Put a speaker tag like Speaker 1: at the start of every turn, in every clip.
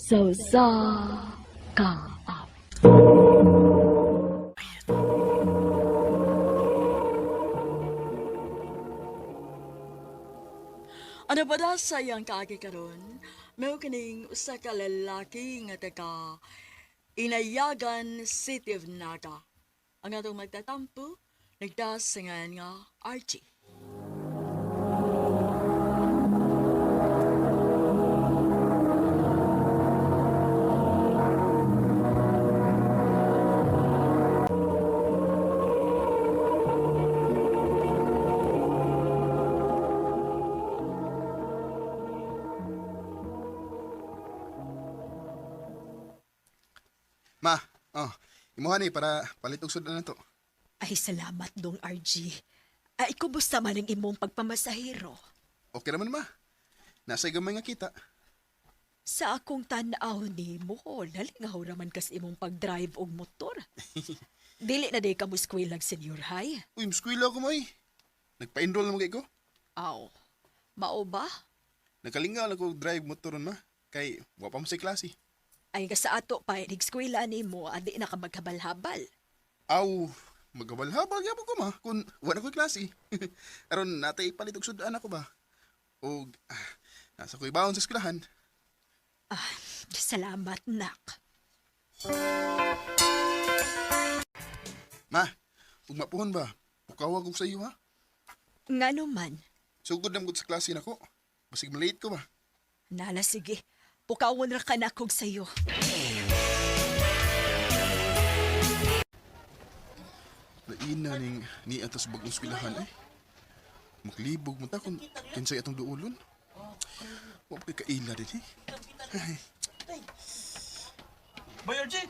Speaker 1: So sa kaap.
Speaker 2: Ano ba da sayang kaagi karon? May kining usa ka lalaki nga taga Inayagan City of Naga. Ang atong magtatampo, nagdasangan nga Archie.
Speaker 3: Ma, imuha ni para palit og sudan na to.
Speaker 4: Ay, salamat dong, RG. Ay, kumusta man ang imong pagpamasahero?
Speaker 3: Okay naman ma. Nasa gamay nga kita.
Speaker 4: Sa akong tanaw ni mo, nalingaw raman kas imong pag-drive og motor. Dili na day ka mo skwilag senior high.
Speaker 3: Uy, muskwila ko mo eh. Nagpa-enroll na ko.
Speaker 4: Aw, mao ba?
Speaker 3: Nakalingaw lang ko drive motoron ma. Kay, wapa mo sa klase.
Speaker 4: Ay, nga sa ato pa, nag-skwila ni mo, adi na ka maghabal-habal.
Speaker 3: Aw, magabal-habal gyapon ko ma. Kung wala ko klase. Aron natay palit og sudan ako ba? O, nasa ko ibawon sa eskwelahan.
Speaker 4: Ah, salamat, nak.
Speaker 3: Ma, ug mapuhon ba? Pukawag ko sa iyo ha.
Speaker 4: Nga naman,
Speaker 3: Sugod na sa klase nako. Basig malate ko ba?
Speaker 4: nala sige, pukawon ra ka na kog sayo.
Speaker 3: Laina ning ni atas bagong eskwelahan eh. Maglibog mo ta kung kinsay atong duulon. Wa pa kay kaila din eh. Ay,
Speaker 5: Boy RJ!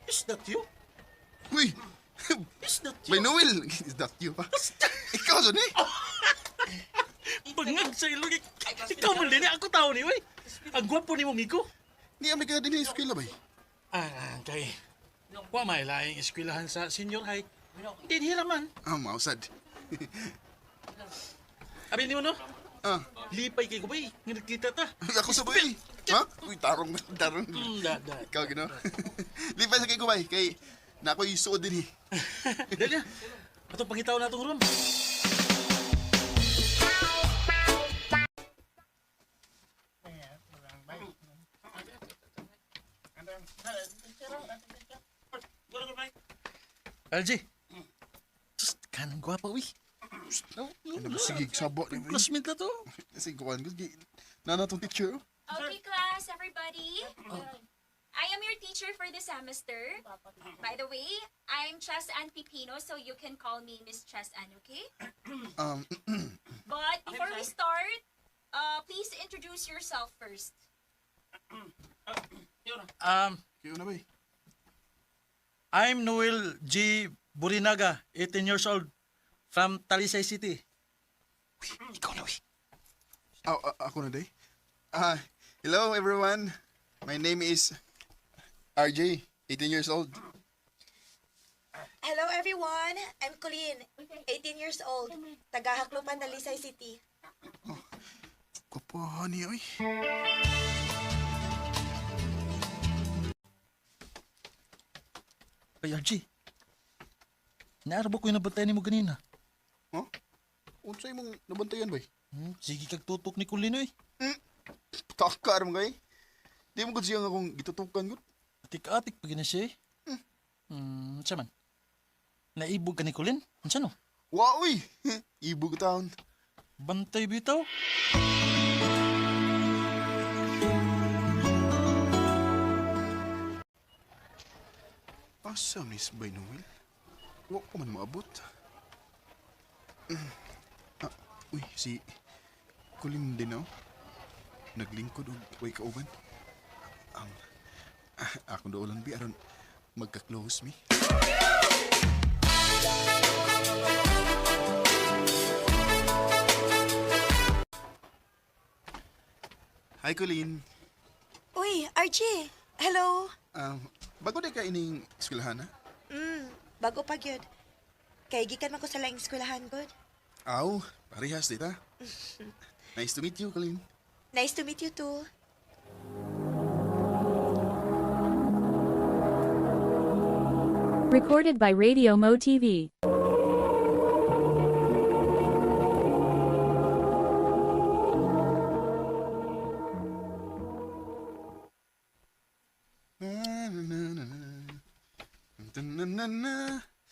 Speaker 5: Is that you?
Speaker 3: uy!
Speaker 5: Is that
Speaker 3: May
Speaker 5: you?
Speaker 3: Noel! Is that you pa? Ikaw dyan eh!
Speaker 5: Bangag sa ilog. Ikaw man din, ako tao ni, wey. Ang gwapo ni mong iko.
Speaker 3: Ni amay ka din eh, eskwela ba eh?
Speaker 5: Kay, wa may laing eskwelahan sa senior high. Hindi hiraman.
Speaker 3: Mausad.
Speaker 5: Abi ni mo no?
Speaker 3: Ah,
Speaker 5: Lipay kay ko, bay. Nga nagkita ta.
Speaker 3: ako sabay. Ha? Uy, tarong.
Speaker 5: Da.
Speaker 3: Ikaw gino. Lipay sa kay kubay, kay na ako'y suod din eh.
Speaker 5: Dali na. Atong pangitaw na itong room. LG. Sus, kanang gwapa, uy.
Speaker 3: Ano ba, sige, sabot.
Speaker 5: Classmate na to.
Speaker 3: Sige, kuhan ko. Nana tong teacher.
Speaker 6: Okay, class, everybody. I am your teacher for the semester. By the way, I'm Chess Ann Pipino, so you can call me Miss Chess Ann, okay?
Speaker 3: Um,
Speaker 6: But before we start, please introduce yourself first.
Speaker 3: kayo na ba eh?
Speaker 5: I'm Noel G. Burinaga, 18 years old, from Talisay City. Ikaw na, uy.
Speaker 3: Ako na day. Hello everyone. My name is RJ, 18 years old.
Speaker 7: Hello everyone, I'm Colleen, 18 years old, taga-Haklupan na Lisay City.
Speaker 3: Kapahan niya, oy.
Speaker 5: Ay, RG. Naarabo ko yung nabantayan ni mo ganina.
Speaker 3: Ha? Unsay mong nabantayan ba eh?
Speaker 5: Sige kag tutok ni Kulino eh.
Speaker 3: Takar mo kay. Di mo gud siya nga kung gitutukan gud.
Speaker 5: Atik-atik pa gina siya eh. Siya man. Naibog ka ni Kulin? Ano no?
Speaker 3: Wa uy. Ibog taon.
Speaker 5: Bantay bitaw?
Speaker 3: Asa Miss Bay Noel? Wa ko man maabot. Uy, si Colin din oh. Naglingkod og way kauban. Ang akong doolan bi aron magka-close me. Hi, Colleen.
Speaker 7: Uy, RJ, hello.
Speaker 3: Bago di ka ining eskwelahan, ha?
Speaker 7: Bago pa gyud. Kay gikan man ko sa laing eskwelahan gud.
Speaker 3: Aw, parehas dita. Nice to meet you, Colleen.
Speaker 7: Nice to meet you too.
Speaker 1: Recorded by Radio Mo TV.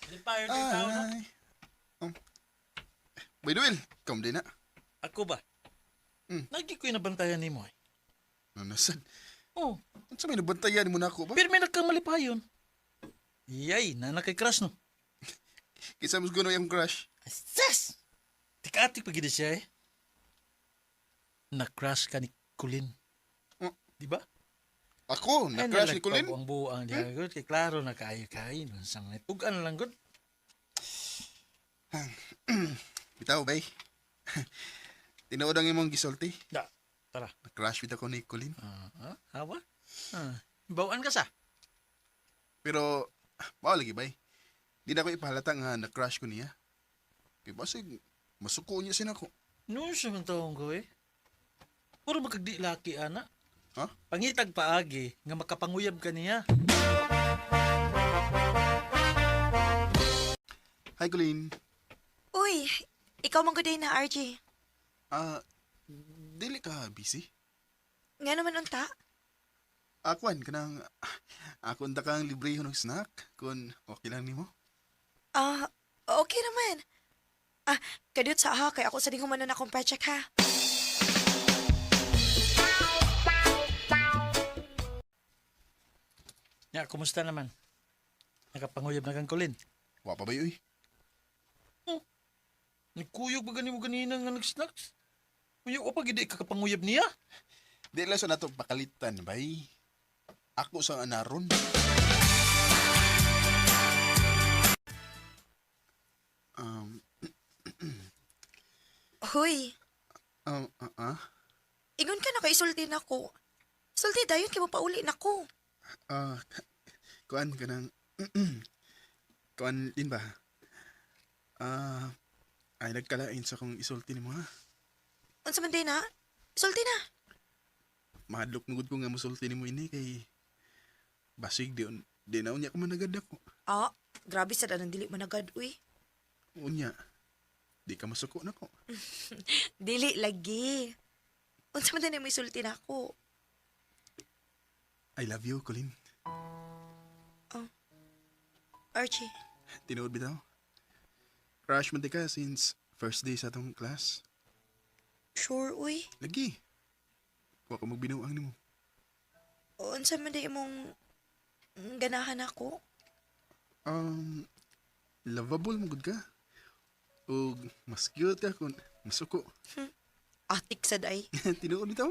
Speaker 5: Lipayon ng tao na.
Speaker 3: Ay. By the way, kam din na.
Speaker 5: Ako ba? Lagi ko'y nabantayan ni mo eh.
Speaker 3: Nanasan.
Speaker 5: Oh,
Speaker 3: Ano sa may nabantayan mo na ako ba?
Speaker 5: pero may nagkang malipayon. Yay, na nakay-crush no.
Speaker 3: Kisa mas guno yung crush.
Speaker 5: Asas! Tika-atik pa gina siya eh. Na-crush ka ni Colin.
Speaker 3: Oh.
Speaker 5: Di ba?
Speaker 3: Ako, na-crush ni Colin.
Speaker 5: Ang buang diya good. Kay klaro na kayo-kayo. Sang tugan lang good.
Speaker 3: Bitaw, bay. Tinood ang imong gisulti.
Speaker 5: Da, tara.
Speaker 3: Na-crush bitaw ko ni Colin.
Speaker 5: Hawa? Bawaan ka sa?
Speaker 3: Pero, mao lagi bay. Di na ko ipahalata nga na-crush ko niya. Kaya basig, masuko niya sin ako.
Speaker 5: Noon siya man taong ko eh. Puro magkagdi laki, ana.
Speaker 3: Ha?
Speaker 5: Pangitag paagi nga makapanguyab ka niya.
Speaker 3: Hi, Colin.
Speaker 7: Uy, ikaw man good day na, RJ.
Speaker 3: Dili ka busy?
Speaker 7: Nga naman unta?
Speaker 3: Akuan, kanang, ako unta kang libre ng snack, kung okay lang nimo.
Speaker 7: Okay naman. Kadiyot sa aha, kaya ako sa dingo man na akong project ha.
Speaker 5: Ya, kumusta naman? Nakapanguyab na kang Colin.
Speaker 3: Wa pa ba yun?
Speaker 5: Nagkuyog ba gani mo ganina nga nag-snacks? Uyog pa gidi kakapanguyab niya?
Speaker 3: Di lang sa nato pakalitan, bay. Ako sa anaron.
Speaker 7: Hoy,
Speaker 3: Um,
Speaker 7: ingon ka na kay isulti na ko. Sulti dayon kay mo pauli na ko.
Speaker 3: Kuan kanang kuan din ba? Ay nagkalain sa kong isulti nimo ha.
Speaker 7: Unsa man day na? Isulti na.
Speaker 3: Mahadlok nugod ko nga musulti nimo ini kay basig di na unya ko managad ako.
Speaker 7: Grabe sa danang dili managad uy.
Speaker 3: Unya. Di ka masuko nako.
Speaker 7: Dili lagi. Unsa man day mo isulti na ako.
Speaker 3: I love you, Colin.
Speaker 7: Archie,
Speaker 3: Tinuod bitaw. Crush man di ka since first day sa atong class.
Speaker 7: sure uy.
Speaker 3: Lagi. Wa ko magbinuang nimo.
Speaker 7: Unsa man day imong ganahan ako?
Speaker 3: Lovable mo gud ka. O mas cute ka kung masuko.
Speaker 7: Atik sa day.
Speaker 3: Tinuod bitaw.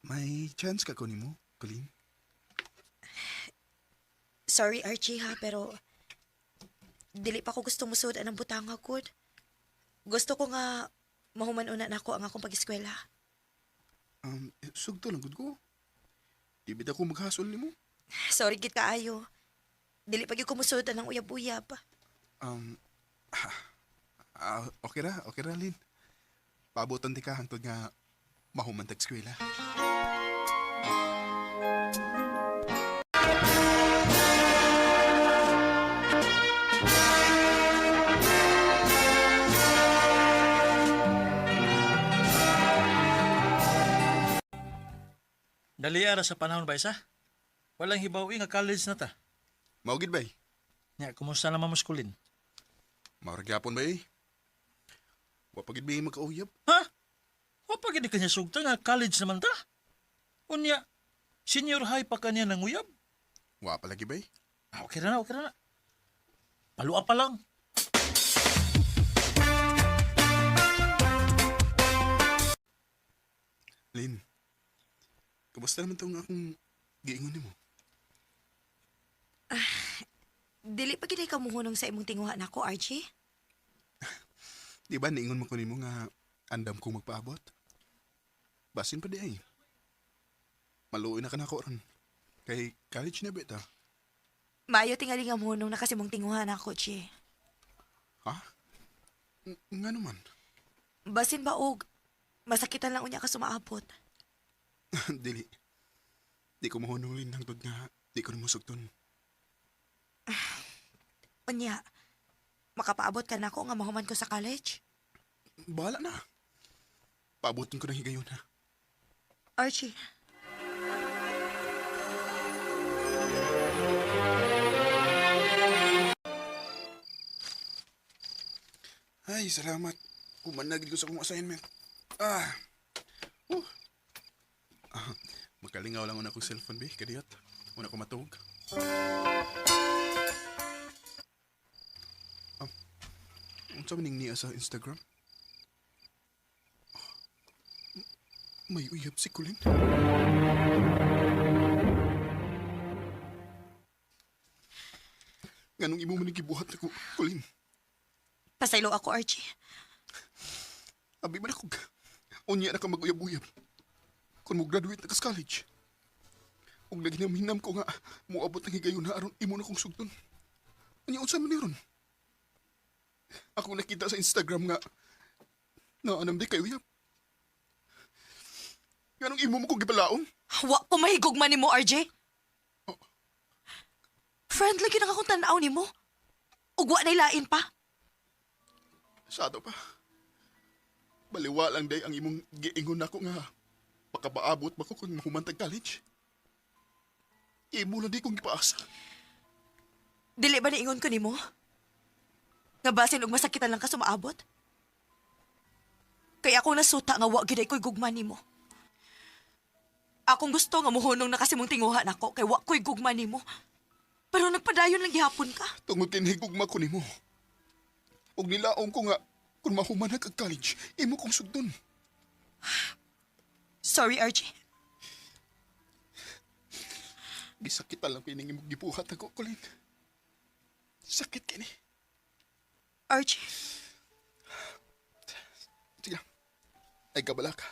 Speaker 3: May chance ka ko nimo, Colin.
Speaker 7: Sorry Archie ha, pero dili pa ko gusto musud anang butanga gud. Gusto ko nga mahuman una na ako ang akong pag-eskwela.
Speaker 3: Sugto lang gud ko. Di bitaw ko maghasol nimo.
Speaker 7: Sorry gid kaayo. Dili pa gyud ko musud anang uyab-uyab.
Speaker 3: Okay ra, Lin. Paabotan ti ka hangtod nga mahuman tag eskwela.
Speaker 5: Dali ara sa panahon ba isa? Walang hibawi nga college na ta.
Speaker 3: Maugid bay?
Speaker 5: Nya, kumusta naman mo si Colin?
Speaker 3: Maurag yapon bay? Wa pagid bay magkauyab.
Speaker 5: Ha? Wa pa gini kanya sugta nga college naman ta? Unya, senior high pa kanya nang uyab?
Speaker 3: Wa palagi bay?
Speaker 5: Okay na. Palua pa lang.
Speaker 3: Lin, kamusta naman itong akong giingon nimo?
Speaker 7: Dili pa gid ka muhunong sa imong tinguha nako, Archie.
Speaker 3: Di ba niingon mo ko nimo nga andam kong magpaabot? Basin pa di ay. Maluoy na ka na ko ron. Kay college na bita.
Speaker 7: Maayo tingali nga muhunong na kasi mong tinguha nako, Chi.
Speaker 3: Ha? Nga naman.
Speaker 7: Basin ba og masakitan lang unya ka sumaabot.
Speaker 3: Dili. Di ko mahunong Lin hangtod nga Di ko rin musugton.
Speaker 7: Unya, makapaabot ka na ako nga mahuman ko sa college?
Speaker 3: Bahala na. Paabutin ko ng higayon ha.
Speaker 7: Archie,
Speaker 3: Ay, salamat. Pumanagid ko sa akong assignment. Ah. Oh. Makalingaw lang una akong cellphone, be. Kadiyot. Una ko matug. Ang sa maning niya sa Instagram? May uyab si Colin. Nganong imo man gibuhat ako, Colin?
Speaker 7: pasaylo ako, Archie.
Speaker 3: Abi man ako. Unya na ka mag-uyab-uyab. Kung mo graduate na ka sa college. Ug naginaminam ko nga moabot ang higayon na aron imo na kong sugton. Unya unsa man ni ron? Ako nakita sa Instagram nga na anam di kay uyab. Ganong imo mo kong gipalaom?
Speaker 7: Wa ko mahigugman ni mo, RJ. Friend, lagi na akong tanaw ni mo. Ugwa na ilain pa.
Speaker 3: Sa ato pa. Baliwa lang day ang imong giingon nako nga pakabaabot ba ko kung mahumantag college. Imo lang di kong gipaasa.
Speaker 7: Dili ba niingon ko ni mo? Nga basin og masakitan lang ka sumaabot? Kaya ako nasuta nga wa giday ko'y gugman ni mo. Akong gusto nga muhunong na kasi mong tinguhan ako kay wa ko'y gugman ni mo. Pero nagpadayon lang gihapon ka.
Speaker 3: Tungod kay higugma ko nimo. Ug nilaom ko nga kung mahumanag ang college, imo kong sugdon.
Speaker 7: Sorry, RJ.
Speaker 3: Gisakit lang kining imong gibuhat ako, Colin. Sakit kini.
Speaker 7: RJ,
Speaker 3: Sige. Ay kabala ka.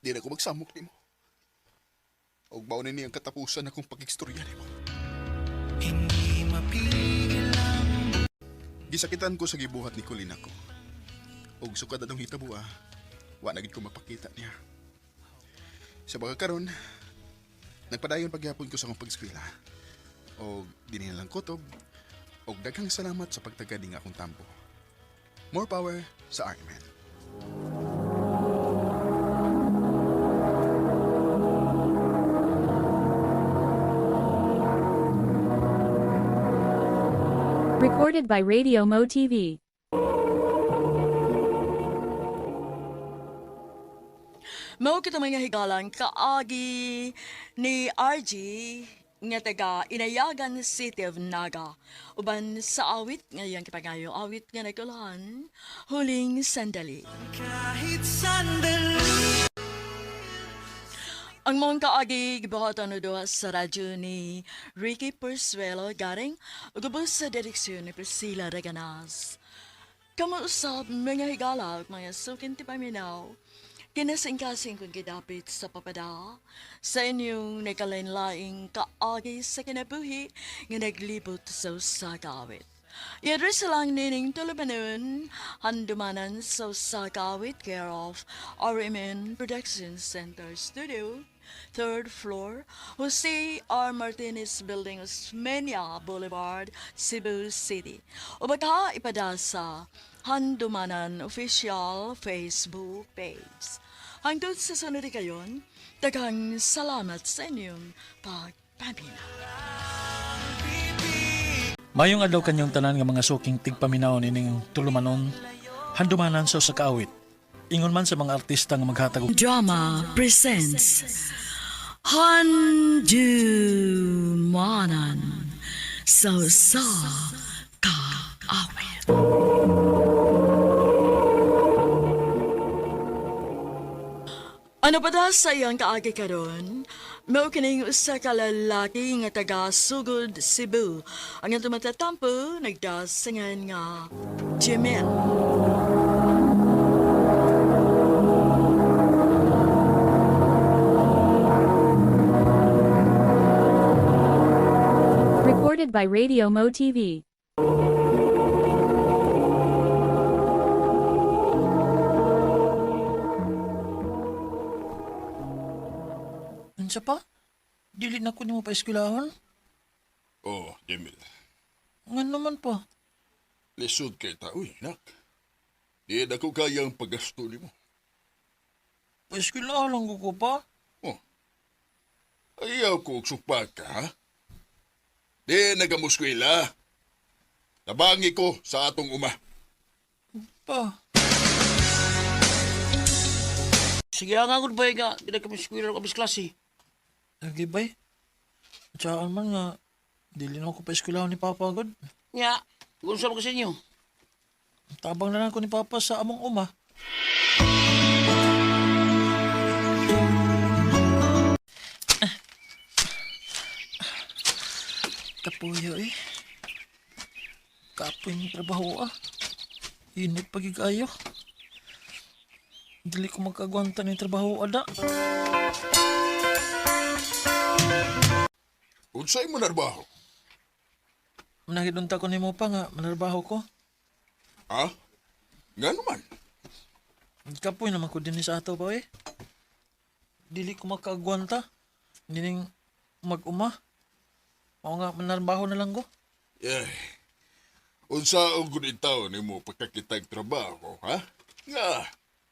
Speaker 3: Di na ko magsamok nimo. Og mao na ni ang katapusan akong pag-ekstorya nimo. Gisakitan ko sa gibuhat ni Colin ako. Og sukad atong hitabo wa na gid ko mapakita niya. Sa mga karon, nagpadayon pagyapon ko sa akong pag-eskwela. Og dinhi lang kutob. Og daghang salamat sa pagtagad nga akong tampo. More power sa RMN.
Speaker 1: Recorded by Radio Mo TV.
Speaker 2: Mao kita mga higalan kaagi ni RG nga taga Inayagan City of Naga. Uban sa awit ngayang kipangayo awit nga nagkulahan huling sandali. Ang mong kaagi gibuhatan no duha sa radyo ni Ricky Persuelo garing ugubos sa direksyon ni Priscilla Reganas. Kamuusap mga higala ug mga sukin ti paminaw. Kinasing-kasing kung gidapit sa papada sa inyong nagkalain-laing kaagi sa kinabuhi nga naglibot sa usagawit. I-address lang nining tulumanon, handumanan sa usagawit care of RMN Production Center Studio, 3rd floor, Jose R. Martinez Building, Osmeña Boulevard, Cebu City. O baka ipada sa Handumanan Official Facebook page. Hangtod sa sunod kayon, daghang salamat sa inyong pagpamina.
Speaker 5: Mayong adlaw kanyang tanan nga mga suking tigpaminaw nining tulumanon, handumanan sa kaawit. Ingon man sa mga artista nga maghatag og
Speaker 2: Drama presents Handumanan sa kaawit. Ano pa da sa iyang kaagi karon? Mao kining usa ka lalaki nga taga Sugod, Cebu. Ang atong matatampo nagdasingan nga Jemel.
Speaker 1: Recorded by Radio Mo TV.
Speaker 5: Unsa pa? Dili na ko nimo pa eskwelahon.
Speaker 3: Oh, Jamil.
Speaker 5: Nga naman pa.
Speaker 3: Lisod kay taoy, nak. Di na ko kayang pagasto ni mo.
Speaker 5: Pa eskwelahan lang ko pa.
Speaker 3: Oh. Ayaw ko sukpa ka, ha? Di nagamuskwila. Nabangi ko sa atong uma.
Speaker 5: Pa.
Speaker 8: Sige nga gud bay nga, di na kami eskwela ng abis klase.
Speaker 5: Lagi bay. Tsaan man nga, dili na ako pa eskwelahan ni Papa agad.
Speaker 8: Nya, kung sa mga sa inyo.
Speaker 5: Tabang na lang ko ni Papa sa among uma. Kapuyo eh. Kapoy ng trabaho ah. Init pagigayo. Dili ko magkagwanta ng trabaho ada.
Speaker 3: Unsay mo narbaho?
Speaker 5: Nahidunta ko ni mo pa nga manarbaho ko.
Speaker 3: Ha? Nga naman.
Speaker 5: Kapoy naman ko din sa ato pa eh. Dili ko makagwanta. Nining mag-uma. Mao nga manarbaho na lang ko.
Speaker 3: Eh, unsa ang gunitaw ni mo pagkakitag trabaho, ha? Nga,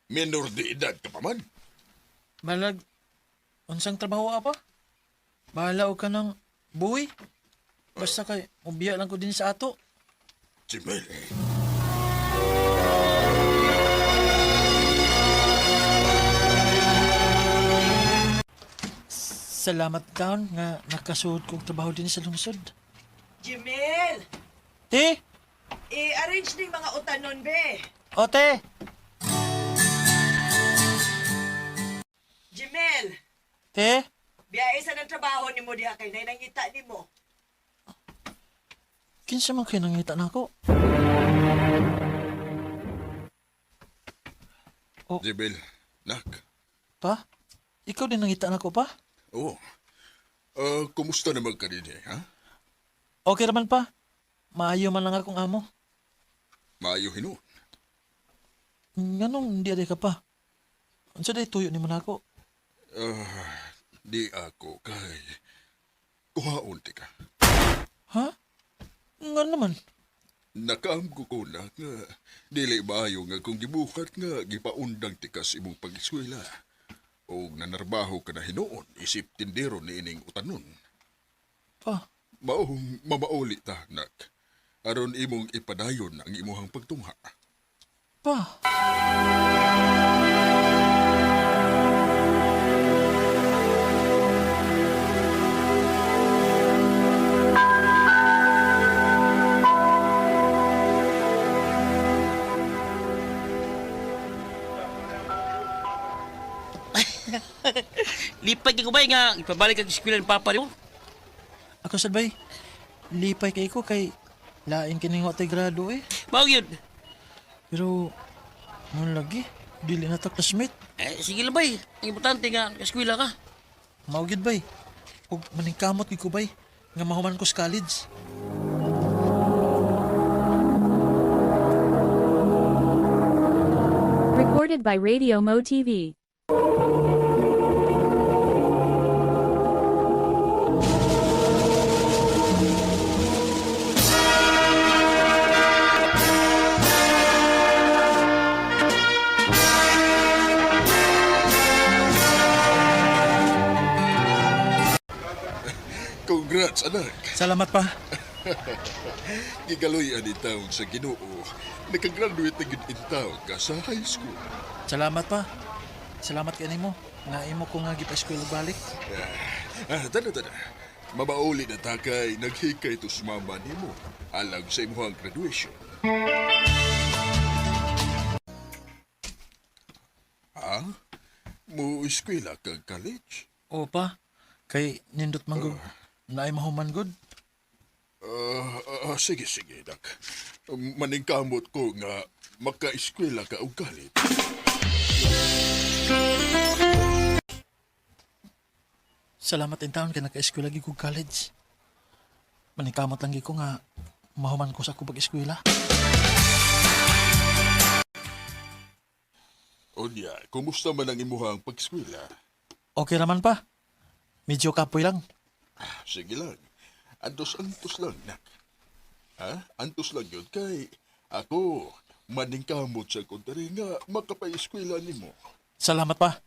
Speaker 3: minor de edad ka pa man.
Speaker 5: Balag, unsang trabaho apa? Bahala o ka ng buhay. Basta kay, ubiya lang ko din sa ato.
Speaker 3: Jimel,
Speaker 5: Salamat kaon nga nakasuod kong trabaho din sa lungsod.
Speaker 9: Jimel!
Speaker 5: Te!
Speaker 9: I-arrange ng mga utanon, be.
Speaker 5: Ote!
Speaker 9: Jimel!
Speaker 5: Te!
Speaker 9: Biyahe sa ng trabaho ni mo diha kay nanangita ni mo.
Speaker 5: Kinsa man kayo nangita na ako?
Speaker 3: Jimel, nak.
Speaker 5: Pa? Ikaw din nangita na ako pa?
Speaker 3: Oh, kumusta naman ka din ha?
Speaker 5: Okay naman pa. Maayo man lang akong amo.
Speaker 3: Maayo hinuon.
Speaker 5: Nganong hindi aday ka pa? Unsa day tuyo ni mo na ako?
Speaker 3: Di ako kay kuhaon ti ka.
Speaker 5: Ha? Nga naman.
Speaker 3: Nakaamgo ko na nga dili maayo nga kung gibukat nga gipaundang ti ka sa imong pag-eskwela. O nanarbaho ka na hinuon isip tindero ni ining utanon.
Speaker 5: Pa?
Speaker 3: Maong mamauli ta, nak. Aron imong ipadayon ang imuhang pagtungha.
Speaker 5: Pa?
Speaker 8: Lipay ka ko bay nga, ipabalik ang eskwela ng papa niyo.
Speaker 5: Ako sabay. Lipay kay ko kay lain kining wa tay grado eh.
Speaker 8: Mao yun.
Speaker 5: Pero ano lagi? Dili na ta classmate.
Speaker 8: Sige lang bay. Ang importante nga, eskwela ka.
Speaker 5: Maugid bay. Ug maningkamot gid ko bay nga mahuman ko sa college.
Speaker 1: Recorded by Radio Mo TV.
Speaker 3: Congrats, anak.
Speaker 5: Salamat pa.
Speaker 3: Gigaloy ani taon sa Ginoo. Nakagraduate na gid in taon ka sa high school.
Speaker 5: Salamat pa. Salamat kay nimo nga imo ko nga gipa-eskwela balik.
Speaker 3: Tada. Mabauli na ta kay naghikay to sa mama nimo alang sa imong graduation. Ha? Mo eskwela kag college?
Speaker 5: O pa, kay nindot man gud naay mahuman gud.
Speaker 3: Sige, dak. Maningkamot ko nga maka-eskwela ka og college.
Speaker 5: Salamat in taon kay naka-eskwela gid ko college. Maningkamot lang gid ko nga mahuman ko sa akong pag-eskwela.
Speaker 3: Onya, kumusta man ang imuhang pag-eskwela?
Speaker 5: Okay raman pa. Medyo kapoy lang.
Speaker 3: Sige lang. Antos-antos lang, nak. Ha? Antos lang yun kay ako maning kamot sa kontari nga makapay-eskwela nimo.
Speaker 5: Salamat pa.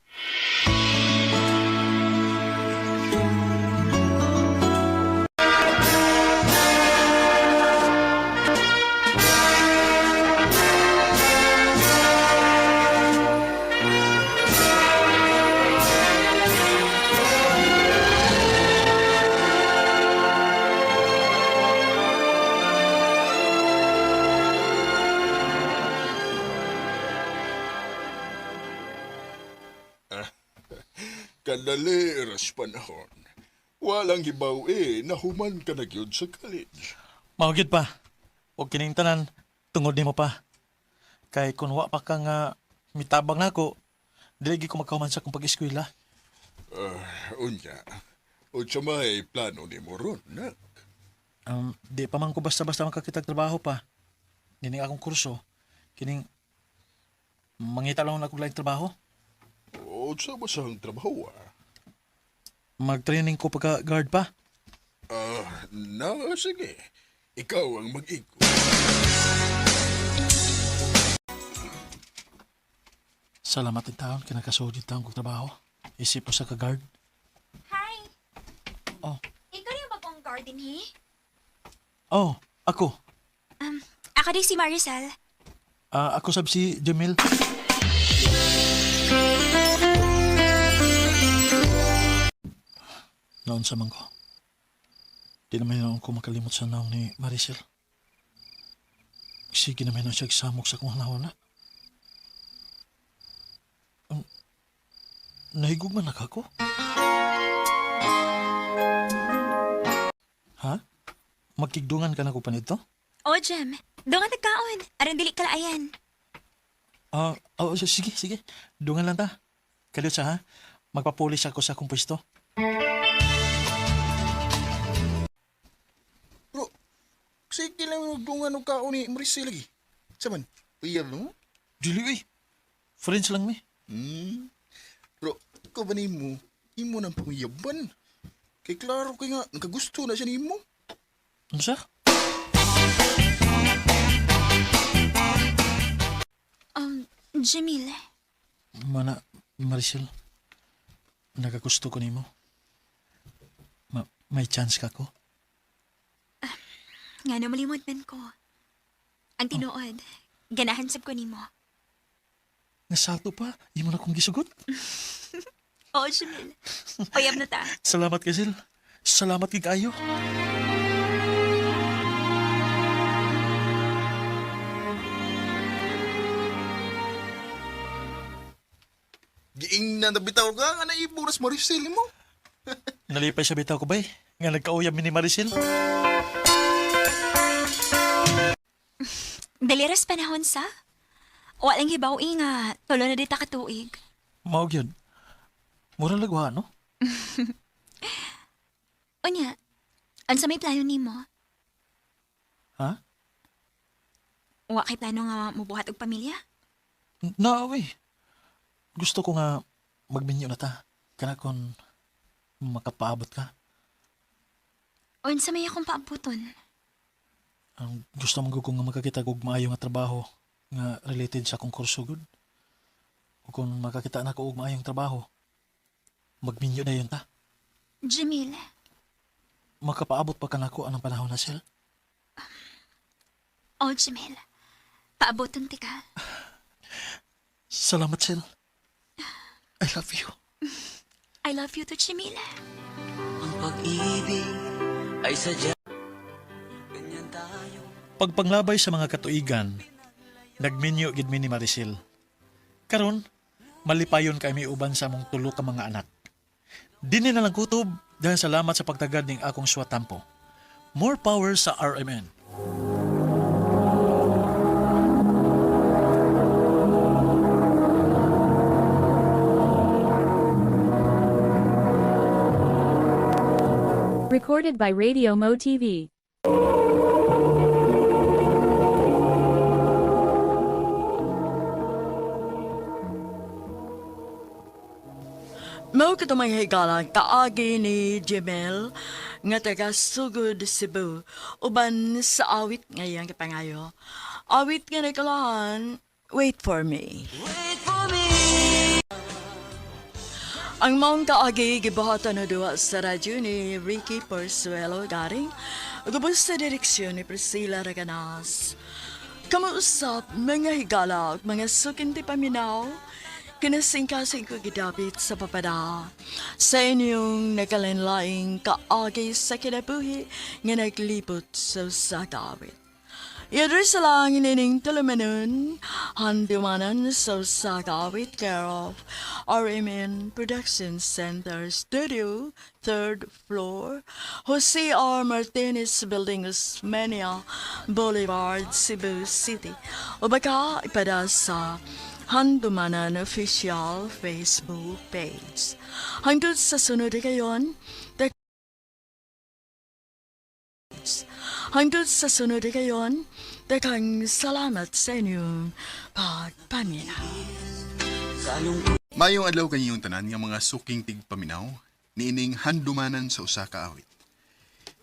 Speaker 3: Kadali eras panahon. Walang hibaw nahuman ka na gyud sa college.
Speaker 5: Mahugid pa. Huwag kining tanan, tungod nimo pa. Kay kung wa pa ka nga mitabang na ako, dili ko magkahuman sa akong pag-eskwela.
Speaker 3: Unya. Unsa may plano nimo ron, nak?
Speaker 5: Di pa man ko basta-basta makakitag trabaho pa. Nining akong kurso, kining mangita lang na akong laing trabaho.
Speaker 3: Unsa ba sang trabaho?
Speaker 5: Mag-training ko pagka-guard pa.
Speaker 3: Sige. Ikaw ang mag-iko.
Speaker 5: Salamat din taon, kinakasudit taon kong trabaho. Isip ko sa ka-guard.
Speaker 6: Hi!
Speaker 5: Oh.
Speaker 6: Ikaw yung bagong garden, he?
Speaker 5: Oh, ako.
Speaker 6: Ako din si Maricel.
Speaker 5: Ako sab si Jamil. Noon sa man ko. Di naman yun ako makalimot sa naong ni Maricel. Sige naman na siya samok sa kong hanawan na. Nahigog man ako? Ha? Magkigdungan ka na ko pa nito?
Speaker 6: O, Jem. Doon nga nagkaon. Aran dili kalayan.
Speaker 5: Sige. Dungan lang ta. Kaliyot sa ha? Magpapulis ako sa akong pwesto.
Speaker 3: Bro, sige lang magdungan ng kao ni Maricel lagi. Saman, uyab mo?
Speaker 5: Dili eh. Friends lang mi.
Speaker 3: Bro, ikaw ba nimo? Imo ng panguyaban. Kay klaro kay nga, nakagusto na siya nimo.
Speaker 5: Ano siya?
Speaker 6: Jamil.
Speaker 5: Mana, Maricel. Nagagusto ko nimo. May chance ka ko.
Speaker 6: Nga no malimod man ko. Ang tinuod, ganahan sab ko nimo.
Speaker 5: Nasato pa, imo na kong gisugot.
Speaker 6: Oo, Jamil. Oyab na ta.
Speaker 5: Salamat Kasil. Salamat kay kayo.
Speaker 3: Giing na nabitaw ka nga na iburas Maricel mo.
Speaker 5: Nalipay sa bitaw ko bay. Nga nagkauyab mi ni Maricel.
Speaker 6: Daliras panahon sa? Walang hibaw nga, tulo na dita katuig.
Speaker 5: Maog yun. Murang lagwa, no?
Speaker 6: Unya, ansa may plano nimo?
Speaker 5: Ha?
Speaker 6: Wa kay plano nga mubuhat og pamilya?
Speaker 5: Naaway. Gusto ko nga magminyo na ta. Kana kon makapaabot ka.
Speaker 6: Unsa may akong paabuton?
Speaker 5: Ang gusto mong ko nga makakita og maayo nga trabaho nga related sa akong kurso gud. O kung makakita na ko og maayong trabaho, magminyo na yun ta.
Speaker 6: Jamil,
Speaker 5: Makapaabot pa ka na ko anong panahon na sila.
Speaker 6: oh Jamil, paabuton ti ka.
Speaker 5: Salamat, Sil. I love you.
Speaker 6: I love you too, Jamil.
Speaker 10: Ang pag-ibig ay sadya. Ganyan tayo.
Speaker 5: Pagpanglabay sa mga katuigan, nagminyo gid mi ni Maricel. Karon, malipayon kay mi uban sa among tulo ka mga anak. Dini na lang kutob dahil salamat sa pagtagad ning akong swatampo. More power sa RMN.
Speaker 1: Recorded by Radio Mo TV.
Speaker 2: Mga Mao ka may higala kaagi ni Jemel nga taga Sugod, Cebu. Uban sa awit ngayang kapangayo. Awit nga nagkalahan, Wait for Me. Ang maong kaagi gibuhatan na duwa sa radyo ni Ricky Porzuelo garing gubos sa direksyon ni Priscilla Raganas. Kamuusap mga higala ug mga sukinti paminaw kinasingkasing ko gidapit sa papada sa inyong nakalinlaing kaagi sa kinabuhi nga naglibot sa sagawit. Yadres lang inining tulumanon, handumanan sa sagawit care of RMN Production Center Studio, 3rd floor, Jose R. Martinez Building, Osmeña Boulevard, Cebu City. O baka ipada sa Handumanan Official Facebook page. Hangtod sa sunod kayon, hangtod sa sunod kayon, daghang salamat sa inyong pagpamina.
Speaker 3: Mayong adlaw kanyong tanan nga mga suking tigpaminaw, niining handumanan sa usa ka awit.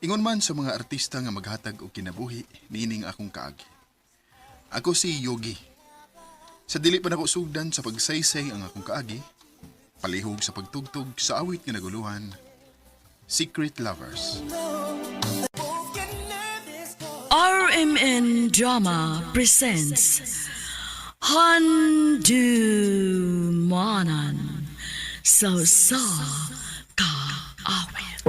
Speaker 3: Ingon man sa mga artista nga maghatag og kinabuhi, niining akong kaagi. Ako si Yogi. Sa dili pa nako sugdan sa pagsaysay ang akong kaagi, palihog sa pagtugtog sa awit nga naguluhan, Secret Lovers.
Speaker 2: RMN Drama presents Handumanan sa ka awit.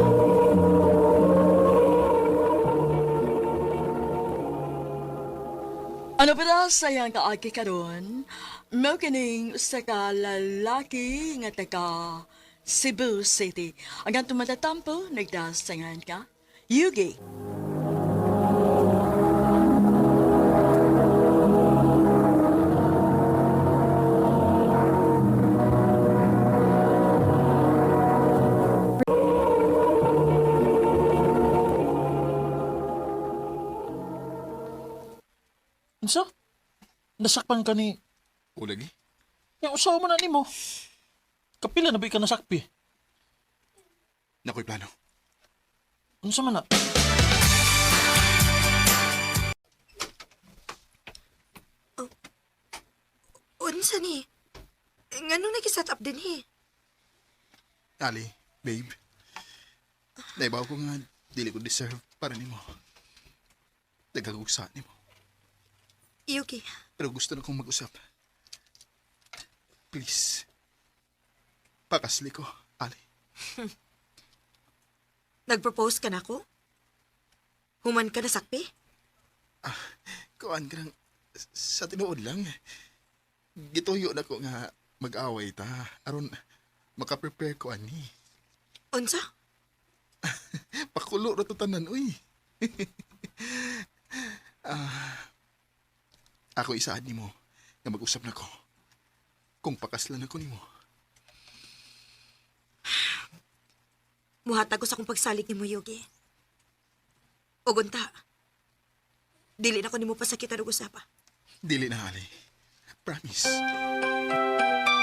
Speaker 2: Ano pa sayang kaagi karon? Mao kining usa ka lalaki nga taga Cebu City. Ang tumatatampo nagdasangan ka? Yugi.
Speaker 5: Unsa? Nasakpan ka ni...
Speaker 3: O lagi?
Speaker 5: Yang usawa mo na nimo. Kapila na ba ka nasakpi?
Speaker 3: Nakoy plano.
Speaker 5: Unsa man na?
Speaker 7: Unsa ni? Ngano nag-set up din hi?
Speaker 3: Ali, babe. Naibaw ko nga dili ko deserve para nimo. Nagagugsa nimo.
Speaker 7: Yuki,
Speaker 3: Pero gusto na kong mag-usap. Please. Pakasli ko, Ali.
Speaker 7: nag-propose ka na ko? Human ka na sakpi?
Speaker 3: Kuan ka ng... Sa tinuod lang. Gituyo na ko nga mag-away ta. Aron makaprepare ko ani.
Speaker 7: Unsa?
Speaker 3: Pakulo na to tanan, uy. Ako isaad ni mo nga mag-usap na ko. Kung pakaslan ako ni mo.
Speaker 7: Muhatag ko sa kong pagsalig ni mo, Yogi. Ugunta. Dili na ko ni mo pasakitan og usapa.
Speaker 3: Dili na, Ali. Promise.
Speaker 7: Thank you!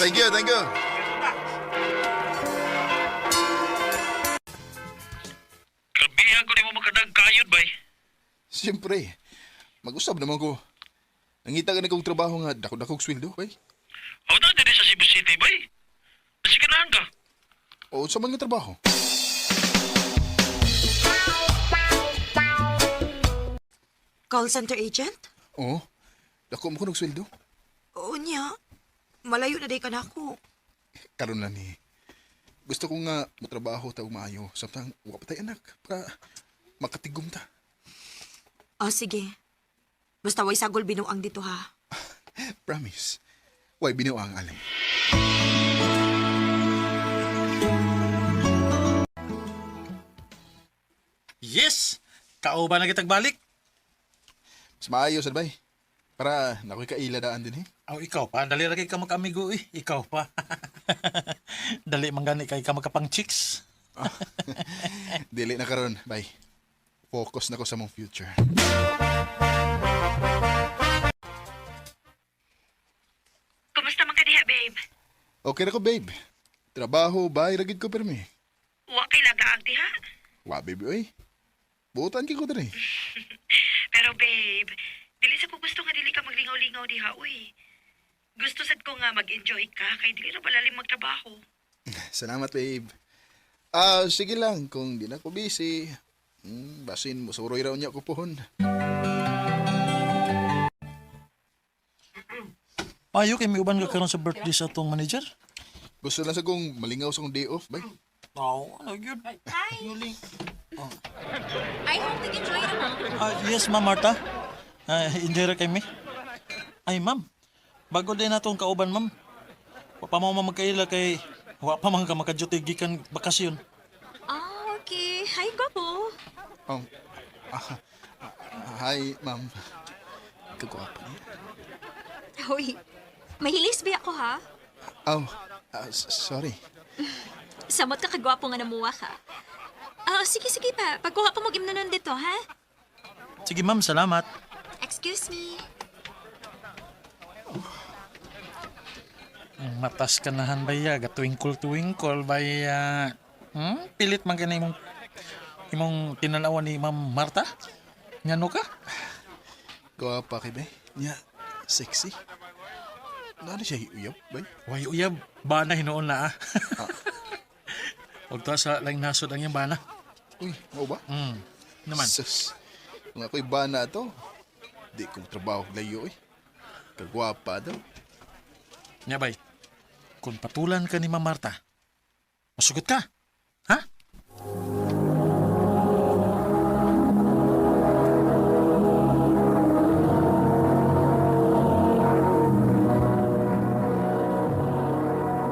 Speaker 3: Thank you, thank you.
Speaker 5: Grabihan ko ni mo makadag kayod, bay.
Speaker 3: Siyempre, mag-usap naman ko. Nangita ka na kong trabaho nga dako-dakong sweldo, bay.
Speaker 5: Ako na din sa Cebu City, bay. Nasikanahan ka.
Speaker 3: O sa mga trabaho.
Speaker 7: Call center agent?
Speaker 3: Oo, dako mo ko ng sweldo.
Speaker 7: Oo niya. Malayo na day ka na ako.
Speaker 3: Karon na ni. Gusto ko nga motrabaho ta og maayo samtang wa pa tay anak para makatigom ta.
Speaker 7: Sige. Basta way sagol binuang dito ha.
Speaker 3: Promise. Way binuang alam.
Speaker 5: Yes! Kauban na kitag balik.
Speaker 3: Mas maayo sad bay. Para nakoy kailadaan din eh.
Speaker 5: Aw, ikaw pa. Dali ra kay ka mag-amigo eh. Ikaw pa. Dali manggani kay ka magkapang chicks.
Speaker 3: Dili na karon, bay. Focus na ko sa mong future.
Speaker 7: Kumusta man ka diha, babe?
Speaker 3: Okay na ko, babe. Trabaho, bay, ragid ko permi.
Speaker 7: Wa kay lagaag diha.
Speaker 3: Wa, baby, oy. Buutan ki ko din eh.
Speaker 7: Pero babe, dili sa ko gusto nga dili ka maglingaw-lingaw diha, uy. Gusto sad ko nga mag-enjoy ka kay dili ra balalim magtrabaho.
Speaker 3: Salamat, babe. Sige lang. Kung di na ko busy, basin mo suroy raw niya ko pohon.
Speaker 5: Payo kay may uban ka karon sa birthday sa tong manager?
Speaker 3: Gusto lang sa kong malingaw sa kong day off, bay.
Speaker 5: Aw, ano yun?
Speaker 6: Hi. I hope you enjoy it, Mom.
Speaker 5: Yes, Ma'am Marta. Enjoy ra kay me. Ay, ma'am. Bago din natong kauban, ma'am. Wa pa mo magkaila kay wa pa man ka makaduty gikan bakasyon.
Speaker 6: Okay. Hi, Gwapo.
Speaker 3: Hi, ma'am. Kagwapa niya.
Speaker 6: Hoy, mahilis ba ako, ha?
Speaker 3: Sorry.
Speaker 6: Samot ka kagwapo nga namuha ka. Sige pa. Pagkuha pa mo gimnanon dito, ha?
Speaker 5: Sige, ma'am. Salamat.
Speaker 6: Excuse me.
Speaker 5: Matas kanahan baya, gatwinkle-twinkle baya. Pilit man ka na imong tinanawan ni Ma'am Marta? Ngano ka?
Speaker 3: Gwapa kay bay. Niya, sexy. Nano siya hiuyap, bay?
Speaker 5: Way uyab, bana hinuon na ah. Huwag to sa lang nasod ang yung bana.
Speaker 3: Uy, mo ba?
Speaker 5: Naman.
Speaker 3: Sus, kung ako'y bana to, di kong trabaho layo eh. Kagwapa daw.
Speaker 5: Nya bay, kung patulan ka ni Ma'am Marta, masugot ka. Ha?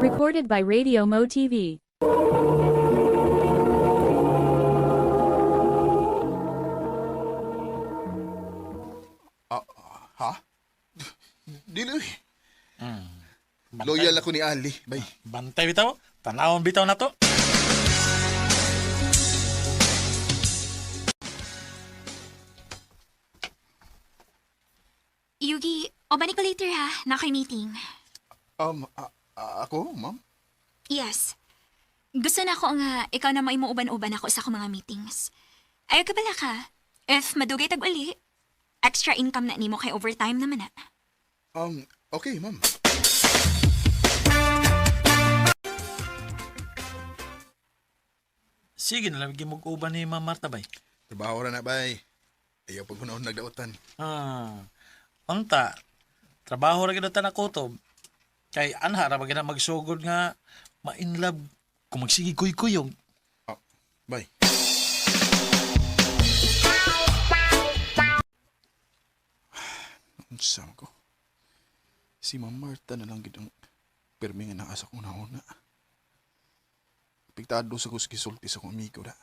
Speaker 1: Recorded by Radio Mo TV.
Speaker 3: Ha? Dili eh. Loyal ako ni Ali, bay.
Speaker 5: Bantay bitaw, tanawon bitaw na to.
Speaker 6: Yugi, o balik ko later, ha? Na ako'y meeting.
Speaker 3: Ako, ma'am?
Speaker 6: Yes. Gusto na ko nga ikaw na maimuuban-uban ako sa akong mga meetings. Ayaw ka bala ka. If madugay tag-uli, extra income na nimo kay overtime naman na.
Speaker 3: Okay, ma'am.
Speaker 5: Sige na lang, mag-uban ni Ma'am Marta bay.
Speaker 3: Trabaho ra na, bay. Ayaw pag hunahon nagdautan.
Speaker 5: Unta, trabaho ra gid na kutob. Kay anha ra magina magsugod nga ma-inlove kung magsigi kuy-kuyong.
Speaker 3: Bay. Unsa ko? Si Ma'am Marta na lang gid ang permi nga naasa kong nauna. Piktado sa kuskisulti sa kong amigo da.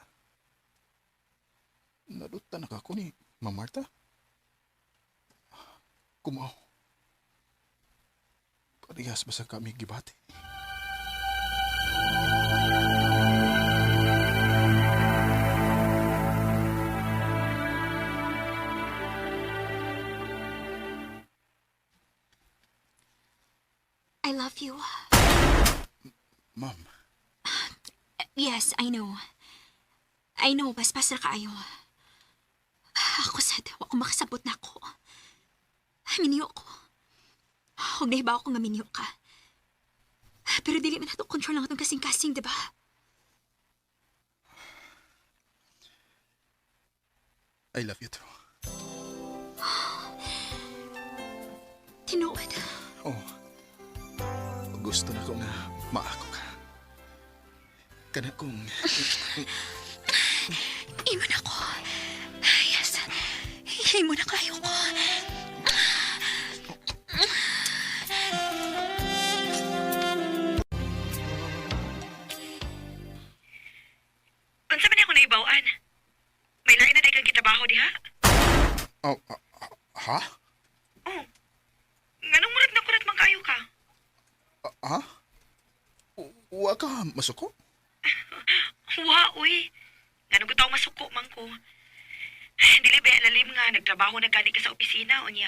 Speaker 3: Naduta na ka ko ni Ma'am Marta. Kumaw. Parehas ba sa kami gibati?
Speaker 6: I love you.
Speaker 3: Ma'am,
Speaker 6: Yes, I know. I know, paspas na kaayo. Ako sad, wa ko makasabot na ako. Minyo ko. Huwag nahibaw ko nga minyo ka. Pero dili man nato control lang itong kasing-kasing, di ba?
Speaker 3: I love you too.
Speaker 6: Tinuod.
Speaker 3: Oh, gusto na ko nga maako ka. Kana kong...
Speaker 6: Imon ako. Yes. Imon na kayo ko.
Speaker 7: Unsa man ako naibawaan? May lain na kang kitrabaho diha?
Speaker 3: ha?
Speaker 7: Oh,
Speaker 3: Ha? Wa ka masuko?
Speaker 7: Wa, uy. Nga nung taong masuko man ko. Dili ba lalim nga, nagtrabaho na gani ka sa opisina o niya.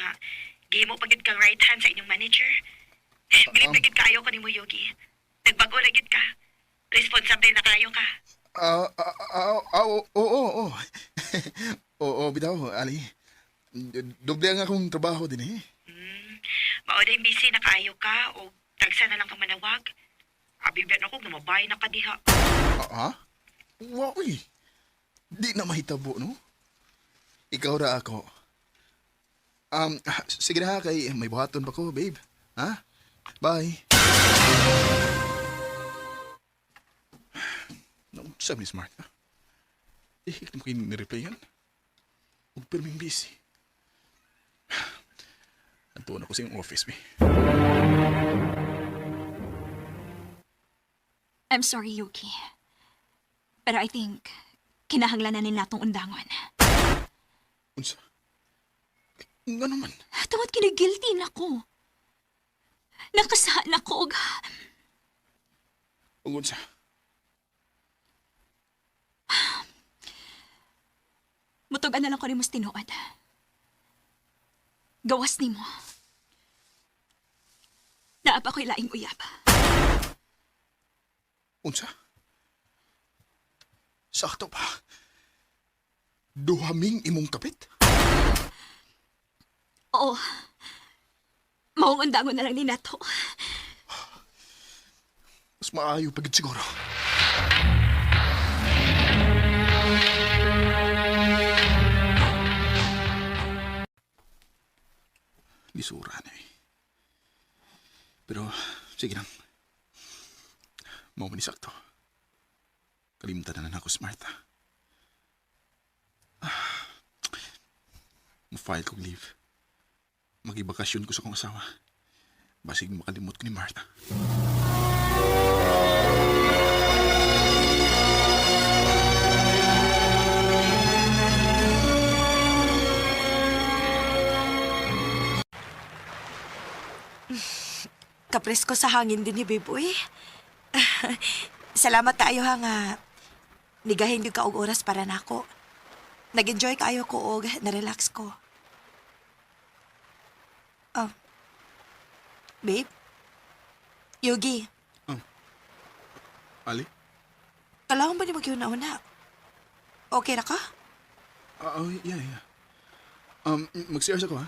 Speaker 7: Gihimo pagid kang right hand sa inyong manager. Bilib na gid kayo ko ni mo, Yogi. Nagbago na gid ka. Responsable na kayo ka.
Speaker 3: Oo. Oo, bitaw, Ali. Doble ang akong trabaho din eh.
Speaker 7: Maoday busy na kayo ka o tagsa na lang ka manawag. Abibyan ako na mabay na ka diha.
Speaker 3: Ha? Wa, uy. Di na mahitabo, no? Ikaw ra ako. Sige na kay may buhaton pa ko, babe. Ha? Bye. No, sabi ni Smart, ha? Ihik mo kayo nireplyan. Huwag perming busy. Antuon ako sa iyong office, be.
Speaker 6: I'm sorry, Yuki. Pero I think, kinahanglan na nila itong undangon.
Speaker 3: Unsa? Nga naman.
Speaker 6: Tungod kinigilty na ko. Nakasaan ako.
Speaker 3: Ug unsa?
Speaker 6: Mutugan na lang ko ni mas tinuod. Gawas ni mo. Naapa ko'y laing uyab.
Speaker 3: Unsa? Sakto pa. Duhaming imong kapit?
Speaker 6: Oo. Maong undangon na lang ni Nato.
Speaker 3: Mas maayo pagid siguro. Lisura na eh. Pero, sige lang. Mau manisakto. Kalimutan na ako, Smart. Ma-file kong leave. Magibakasyon ko sa kong asawa. Basig makalimot ko ni Martha.
Speaker 7: Kapresko sa hangin din ni Biboy. Salamat kaayo ha nga. Nigahin yung kaog oras para nako. Nag-enjoy kaayo ko og na-relax ko. Oh. Babe? Yogi,
Speaker 3: Ali?
Speaker 7: kailangan ba ni mag-una-una? Okay na ka?
Speaker 3: Yeah. Mag-serious ako, ha?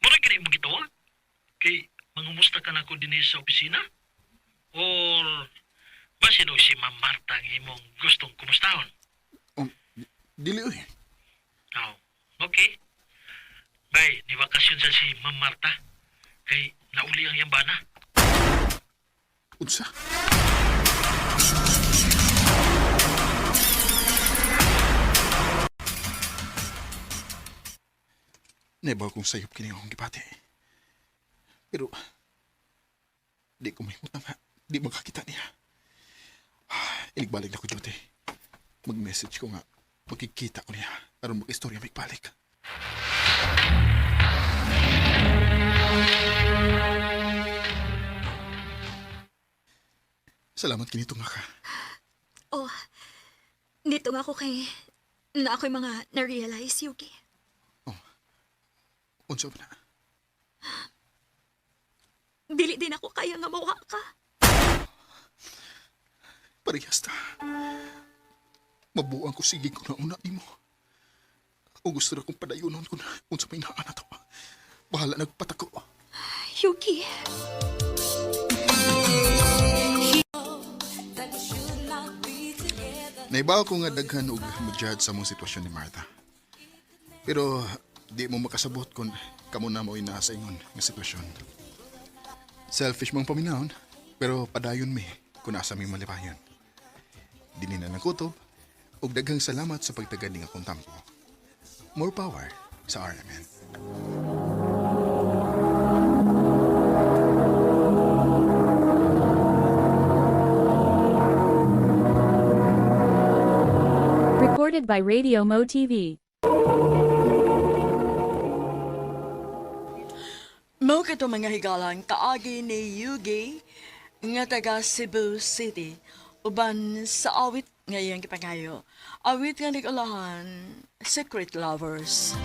Speaker 5: Mura ka rin mo gito, ha? Kay, mangumusta ka na ko din sa opisina? Or, ba sino si Ma'am Marta ang imong gustong kumustahon?
Speaker 3: Dili, oy.
Speaker 5: Oh, okay. Bay, ni bakasyon sa si Ma'am Marta. Kay, nauli ang yambana.
Speaker 3: Unsa? Nebaw kong sayop kini akong gipati. Pero, di ko mahimot na nga. Di makakita niya. Iligbalik na ko, Jote. Mag-message ko nga. Magkikita ko niya. Aron mag-istorya may balik. Salamat kinito nga ka.
Speaker 6: Oh, dito nga ako kay na ako'y mga na-realize, Yuki.
Speaker 3: Unsa ba na?
Speaker 6: Dili din ako kaya nga mawa ka.
Speaker 3: Parehas ta. Mabuang ko sige ko na una ni mo. O gusto na kong padayunon kung sa may naan na to. Bahala nagpatako.
Speaker 6: Yuki.
Speaker 3: Naibaw ko nga daghan og mujad sa mong sitwasyon ni Martha. Pero di mo makasabot kung kamo na mo'y nasa ingon nga sitwasyon. Selfish mong paminahon, pero padayon mi kung nasa mi malipayon. Dini na ng kutob, ug daghang salamat sa pagtagad ning akong tampo. More power sa RMN.
Speaker 1: Recorded by Radio Mo TV.
Speaker 2: Mao kato mga higalang kaagi ni Yugi nga taga Cebu City uban sa awit ngayong kipangayo. Awit nga nag-ulahan, Secret Lovers.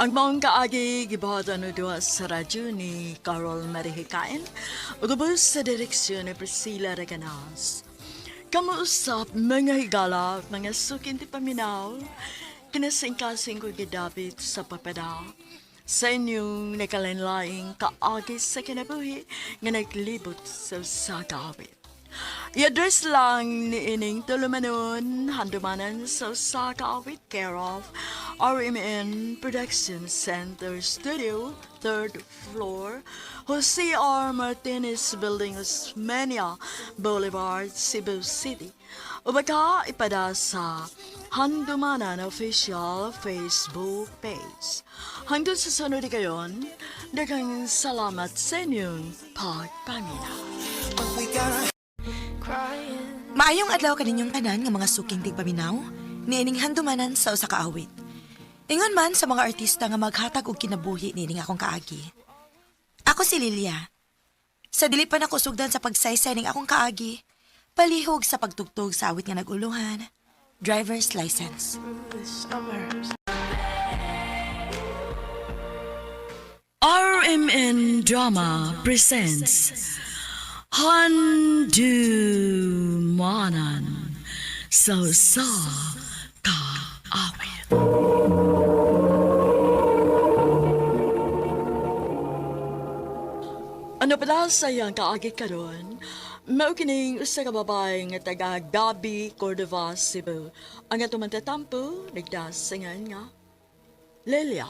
Speaker 2: Ang maong kaagi gibuhatan no duha sa radyo ni Carol Marihikain ugubos sa direksyon ni Priscilla Reganas. Kamuusap mga higala mga sukin ti paminaw kinasingkasing ko gidapit sa papada sa inyong nakalanlaing kaagi sa kinabuhi nga naglibot sa sakawit. I-address lang ni ining tulumanon handumanan sa sakawit care of RMN Production Center Studio, 3rd floor, Jose R. Martinez Building, Osmeña Boulevard, Cebu City. O baka ipada sa Handumanan Official Facebook page. Hanggang sa sunod kayon, daghang salamat sa inyong pagpangina.
Speaker 11: Maayong adlaw kaninyong tanan nga mga suking tigpaminaw, niining handumanan sa usa ka awit. Ingon man sa mga artista nga maghatag og kinabuhi niining akong kaagi. Ako si Lilia. Sa dili pa nako sugdan sa pagsaysay ning akong kaagi, palihog sa pagtugtog sa awit nga naguluhan, driver's license.
Speaker 2: RMN Drama presents Handumanan sa kaawit. Ano pala sayang kaagi karon? Mao kining usa ka babae nga taga Gabi, Cordova, Cebu. Ang atong magtatampo nagdasingan nga Lelia.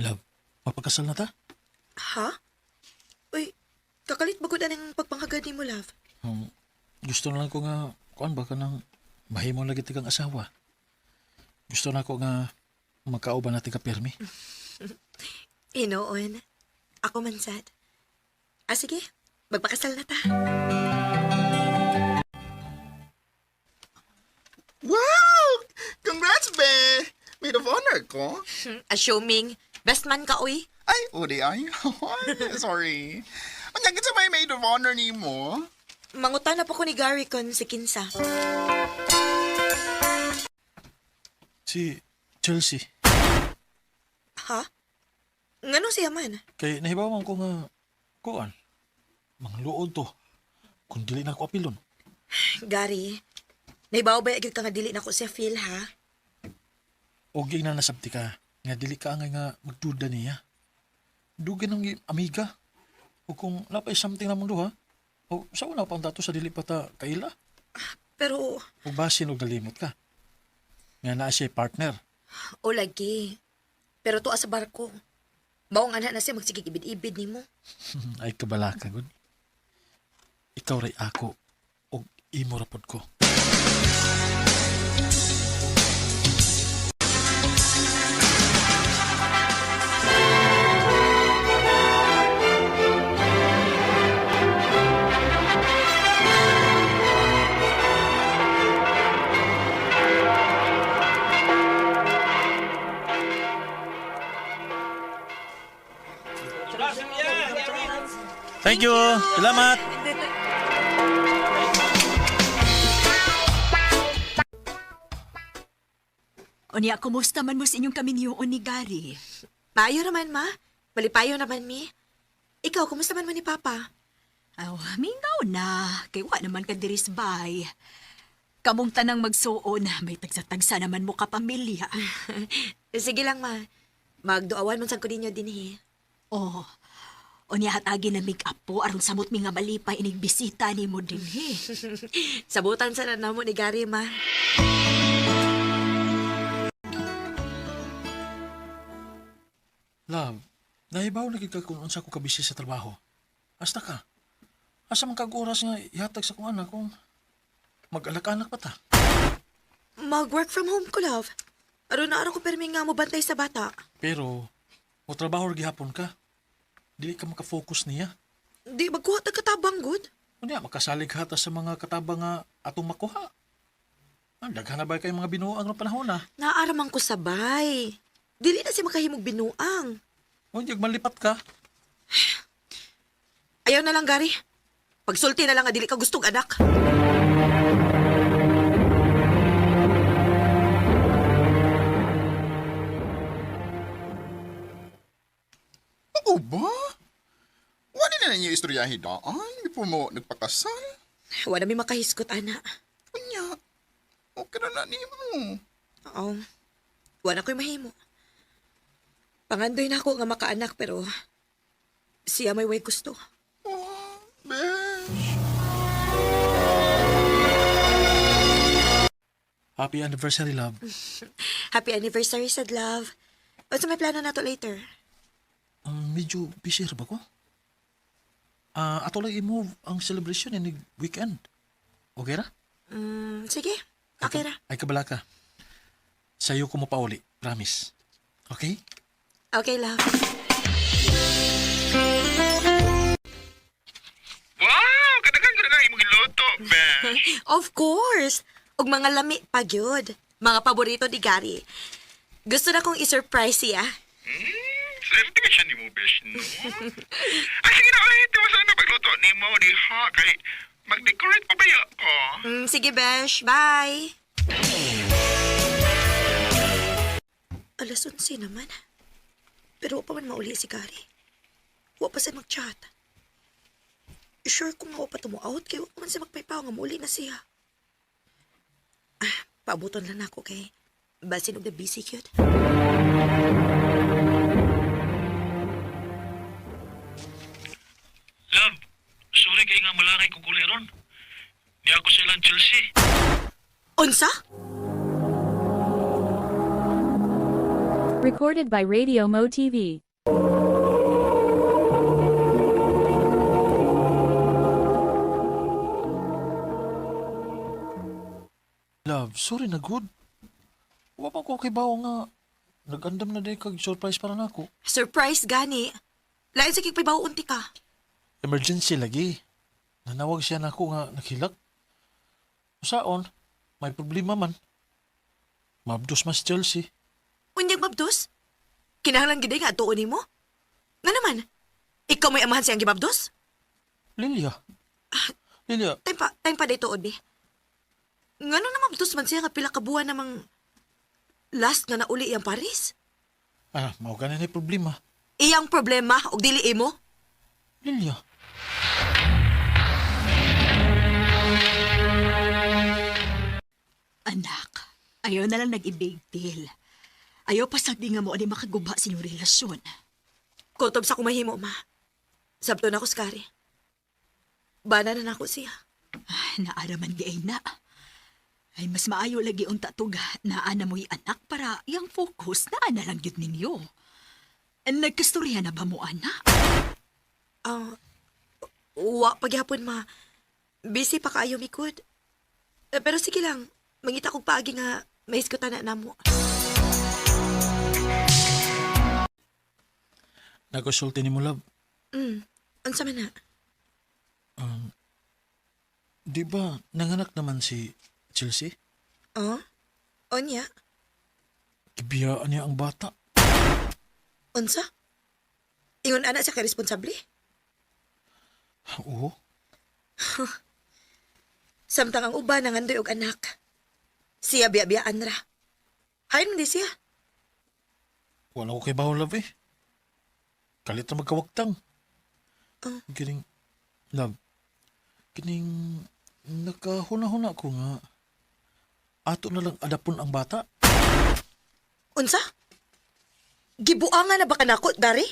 Speaker 5: Love, mapagkasal na ta?
Speaker 11: Ha? Uy, kakalit bagod ang pagpanghagad ni mo, love.
Speaker 5: Gusto na lang ko nga, kuan ba ka nang mahimo lagi ti kang asawa. Gusto na ko nga magkauban natin ka permi.
Speaker 11: Inoon. Ako man sad. Sige, magpakasal na ta.
Speaker 3: Wow! Congrats, be! Maid of honor ko.
Speaker 11: Assuming, best man ka, uy.
Speaker 3: Ay, udi ay. Sorry. Anyagin sa may maid of honor ni mo.
Speaker 11: Mangutan na po ko ni Gary kon si Kinsa.
Speaker 5: Si Chelsea.
Speaker 11: Ha? Nganong siya man?
Speaker 5: Kay nahibawan ko nga, kuan, mga luod to. Kung dili na ako apilon.
Speaker 11: Gary, naibaw ba ka nga dili na ko siya feel, ha?
Speaker 5: O na nasabti ka, nga dili ka angay nga magduda niya. Dugan ng amiga. O kung napay something namang duha, o sa una pang dato sa dili pata kaila.
Speaker 11: Pero,
Speaker 5: O basin o dalimot ka. Nga naa siya partner.
Speaker 11: o lagi. Pero to sa barko. Baong anak na siya magsigig ibid-ibid ni mo.
Speaker 5: Ay kabala ka, good. Ikaw ray ako, o imo rapod ko. Thank you. Salamat.
Speaker 4: O niya, kumusta man mo sa inyong kaminyoon ni Gary?
Speaker 11: Maayo naman, ma. Malipayo naman, mi. Ikaw, kumusta man ni Papa?
Speaker 4: Aw, mingaw na. Kay wa naman ka diris bay. Kamong tanang magsuon, may tagsa-tagsa naman mo kapamilya.
Speaker 11: Sige lang, ma. Magduawan man sad ko ninyo dinhi.
Speaker 4: Oh, o niya hatagi na make-up po aron samot mi nga malipay inig bisita ni mo din he.
Speaker 11: Sabutan sa namo ni Gary, ma.
Speaker 5: Love, nahibaw na kita kung unsa ko kabisi sa trabaho. Hasta ka. Asa man kag oras nga ihatag sa kong anak kung mag-anak-anak pa ta.
Speaker 11: Mag-work from home ko, love. Aron na ko permi nga mo bantay sa bata.
Speaker 5: Pero, mo trabaho gihapon ka. Dili ka makafocus niya.
Speaker 11: Di magkuha tag katabang, good.
Speaker 5: Unya, makasalig hata sa mga katabang nga atong makuha. Daghan na ba kayo mga binuang ng panahon na?
Speaker 11: Naaraman ko sabay. Dili na si makahimog binuang.
Speaker 5: Unya, malipat ka.
Speaker 11: Ayaw na lang, Gary. Pagsulti na lang nga dili ka gustong anak.
Speaker 3: Oo ba? Wala na ninyo istoryahin daan. Before mo nagpakasal.
Speaker 11: Wala mi makahiskot, ana.
Speaker 3: Unya, okay na ni mo.
Speaker 11: Oo. Wala ko'y mahimo. Pangandoy na ako nga makaanak pero siya may way gusto.
Speaker 3: Oh, besh.
Speaker 5: Happy anniversary, love.
Speaker 11: Happy anniversary, sad love. What's may plano na to later?
Speaker 5: Medyo busy ra ba ko? Ato lang i-move ang celebration in weekend. Okay ra?
Speaker 11: Sige. Okay ra.
Speaker 5: Ay kabala ka. Sa'yo ko mo pauli. Promise. Okay?
Speaker 11: Okay, love.
Speaker 3: Wow! Kadagang imong iloto, besh.
Speaker 11: Of course. Ug mga lami pa gyud. Mga paborito ni Gary. Gusto na kong i-surprise siya.
Speaker 3: Swerte ka siya ni mo, besh, no? Ay, sige na ulit. Iwasan na pagluto ni mo, di ha? Kay mag-decorate pa ba ko?
Speaker 11: Sige, Besh. Bye. Alas 11 naman. Pero wa pa man mauli si Gary. Wa pa siya mag-chat. Sure kung nga wa pa tumu-out kay wa pa man siya magpaypaw nga mauli na siya. Paabuton lang ako kay basin og na busy cute.
Speaker 5: Love, sorry kay nga malangay ko kuli ron. Di ako silang Chelsea.
Speaker 11: Unsa?
Speaker 1: Recorded by Radio Mo TV.
Speaker 5: Love, sorry na good. Wa pa ko kay bawo nga. Nag-andam na day kag surprise para nako.
Speaker 11: Surprise gani. Lain sa kikpaybaw unti ka.
Speaker 5: Emergency lagi. Nanawag siya nako nga naghilak. Saon, may problema man. Mabdos mas Chelsea.
Speaker 11: Unyag mabdos? Kinahanglan gid nga tuon nimo? Nga naman. Ikaw may amahan siyang gimabdos?
Speaker 5: Lilia. Lilia,
Speaker 11: Time pa day tuod bi. Ngano na mabdos man siya nga pila ka buwan namang last nga nauli iyang Paris?
Speaker 5: mao ganin ni problema.
Speaker 11: Iyang problema og dili imo?
Speaker 5: Lilia.
Speaker 4: Anak, ayaw na lang nag-i-big deal. Ayaw pa sagdi nga mo ani makaguba sa inyong relasyon.
Speaker 11: Kutob sa kumahimo, ma. Sabto na ako skari. Bana na ako siya.
Speaker 4: Naaraman di ay na. Ay mas maayo lagi unta tuga na ana mo'y anak para yang focus na ana lang yun ninyo. Nagkastorya na ba mo, anak?
Speaker 11: Wa pagyapon, ma. Busy pa kaayo mikod. Pero sige lang, mangita kong paagi nga may iskutan na namo.
Speaker 5: Nagkonsulti ni mo, love.
Speaker 11: Unsa man na?
Speaker 5: Di ba nanganak naman si Chelsea?
Speaker 11: Onya?
Speaker 5: Kibiyaan niya ang bata.
Speaker 11: Unsa? Ingon anak siya ka-responsable?
Speaker 5: Oo.
Speaker 11: Samtang ang uban nangandoy og anak. Siya biya-biyaan ra. Hayon di siya.
Speaker 5: Wala ko kay bawo, love eh. Kalit na magkawagtang. Kining, love, kining nakahuna-huna ko nga. Ato na lang adapon ang bata.
Speaker 11: Unsa? Gibuangan na ba kanako, Dari?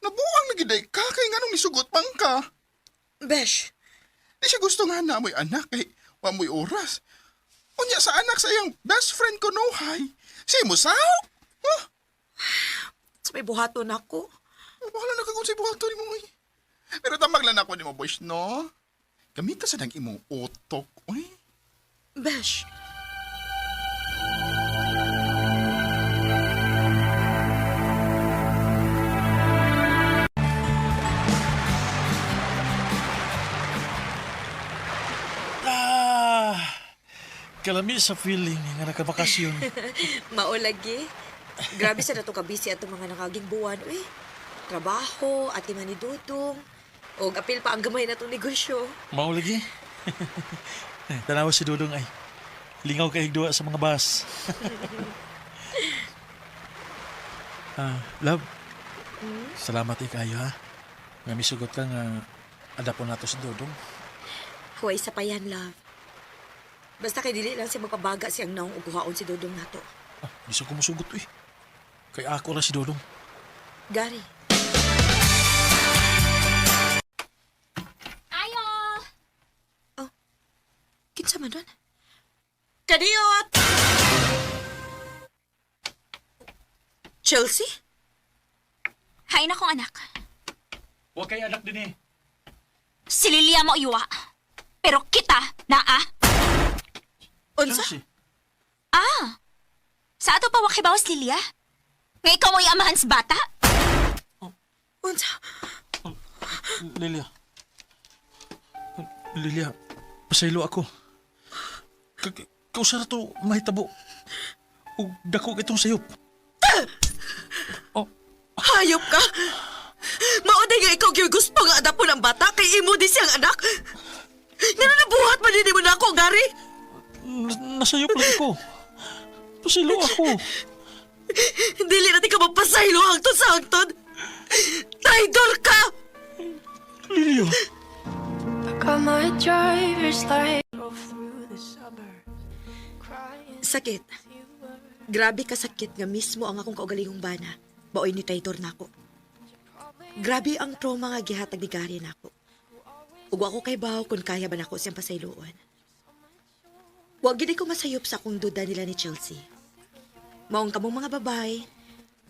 Speaker 3: Nabuang na giday ka kay nganong nisugot pang ka.
Speaker 11: Besh,
Speaker 3: Di siya gusto nga na mo'y anak kay wa mo'y oras. Unya sa anak sa iyang best friend ko nohay. Si Musaw? Huh?
Speaker 11: sa may buhaton ako.
Speaker 3: Bahala na kagod sa buhato ni mo. Pero tamag lang ako ni mo, boys, no? Gamita sa nang imong utok, uy.
Speaker 11: Besh,
Speaker 5: Kalami sa feeling nga nakabakasyon.
Speaker 11: Mao lagi. Grabe sa nato kabisi atong mga nakaging buwan, uy. Trabaho, ati man ni Dudong. O apil pa ang gamay na itong negosyo.
Speaker 5: Mao lagi. Tanawa si Dudong ay. Lingaw kay duwa sa mga bus. Love. Salamat kayo ha. Nga misugot ka nga adapon nato si Dudong.
Speaker 11: Huwag isa pa yan, love. Basta kay dili lang siya magpabaga siyang naong uguhaon si Dudong nato.
Speaker 5: Bisa ko musugot eh. Kay ako ra si Dudong.
Speaker 11: Gary.
Speaker 6: Ayo!
Speaker 11: Kinsa man doon? Kadiyot! Chelsea?
Speaker 6: Hay na kong anak.
Speaker 5: Huwag kay anak din eh.
Speaker 6: Si Lilia mo iwa. Pero kita, naa.
Speaker 11: Unsa?
Speaker 6: Sa ato pa wakibawas, Lilia? Nga ikaw mo'y amahan sa bata?
Speaker 11: Unsa?
Speaker 5: Lilia. Lilia, pasaylo ako. Kausa na to mahitabo. O dako itong sayop.
Speaker 11: Hayop ka! Mauday nga ikaw yung gusto nga adapon ang bata kay imo di siyang anak. Nga nabuhat man din mo na ako, Gary.
Speaker 5: Nasayop lang ako. Pasaylo ako.
Speaker 11: Dili natin ka magpasaylo hangtod sa hangtod. Traidor ka!
Speaker 5: Lilia.
Speaker 11: Sakit. Grabe ka sakit nga mismo ang akong kaugalingong bana. Baoy ni traidor na ako. Grabe ang trauma nga gihatag ni Gary na ako. Ug ako kay baw kung kaya ba nako siyang pasayloon. Huwag gid ko masayop sa akong duda nila ni Chelsea. Maong kamong mga babae,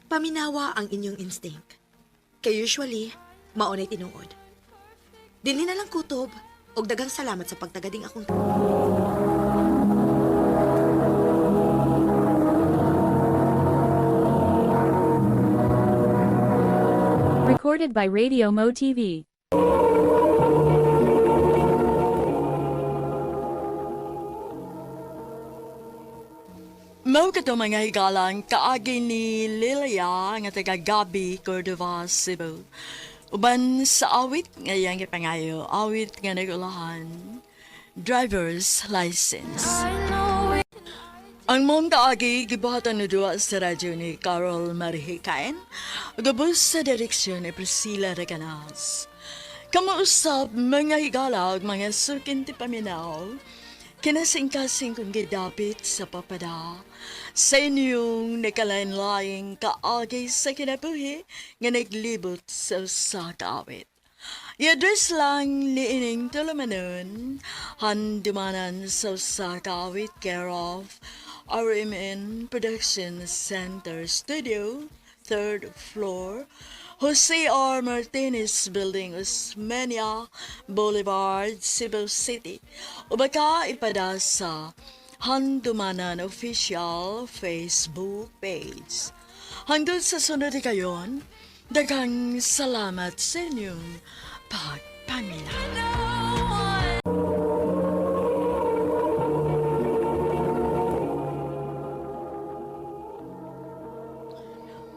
Speaker 11: paminawa ang inyong instinct. Kay usually, maunay tinuod. Dinhi na lang kutob, og dagang salamat sa pagtagading akong...
Speaker 1: Recorded by Radio Mo TV.
Speaker 2: Mao ka mga higalang kaagi ni Lilia nga taga Gabi, Cordova, Cebu. Uban sa awit ngayang ipangayo, awit nga nagulahan, driver's license. Ang mong kaagi gibuhatan na duwa sa radyo ni Carol Marihikain, gabos sa direksyon ni Priscilla Reganas. Kamuusap mga higala ug mga sukin ti paminaw, kinasing-kasing kong gidapit sa papada sa inyong nakalain-laing kaagi sa kinabuhi nga naglibot sa usa ka awit. I-address lang ni ining tulumanon, handumanan sa usa ka awit care of RMN Production Center Studio, 3rd floor, Jose R. Martinez Building, Osmeña Boulevard, Cebu City. O baka ipada sa Handumanan Official Facebook page. Hanggang sa sunod kayon, daghang salamat sa inyong pagpaminaw.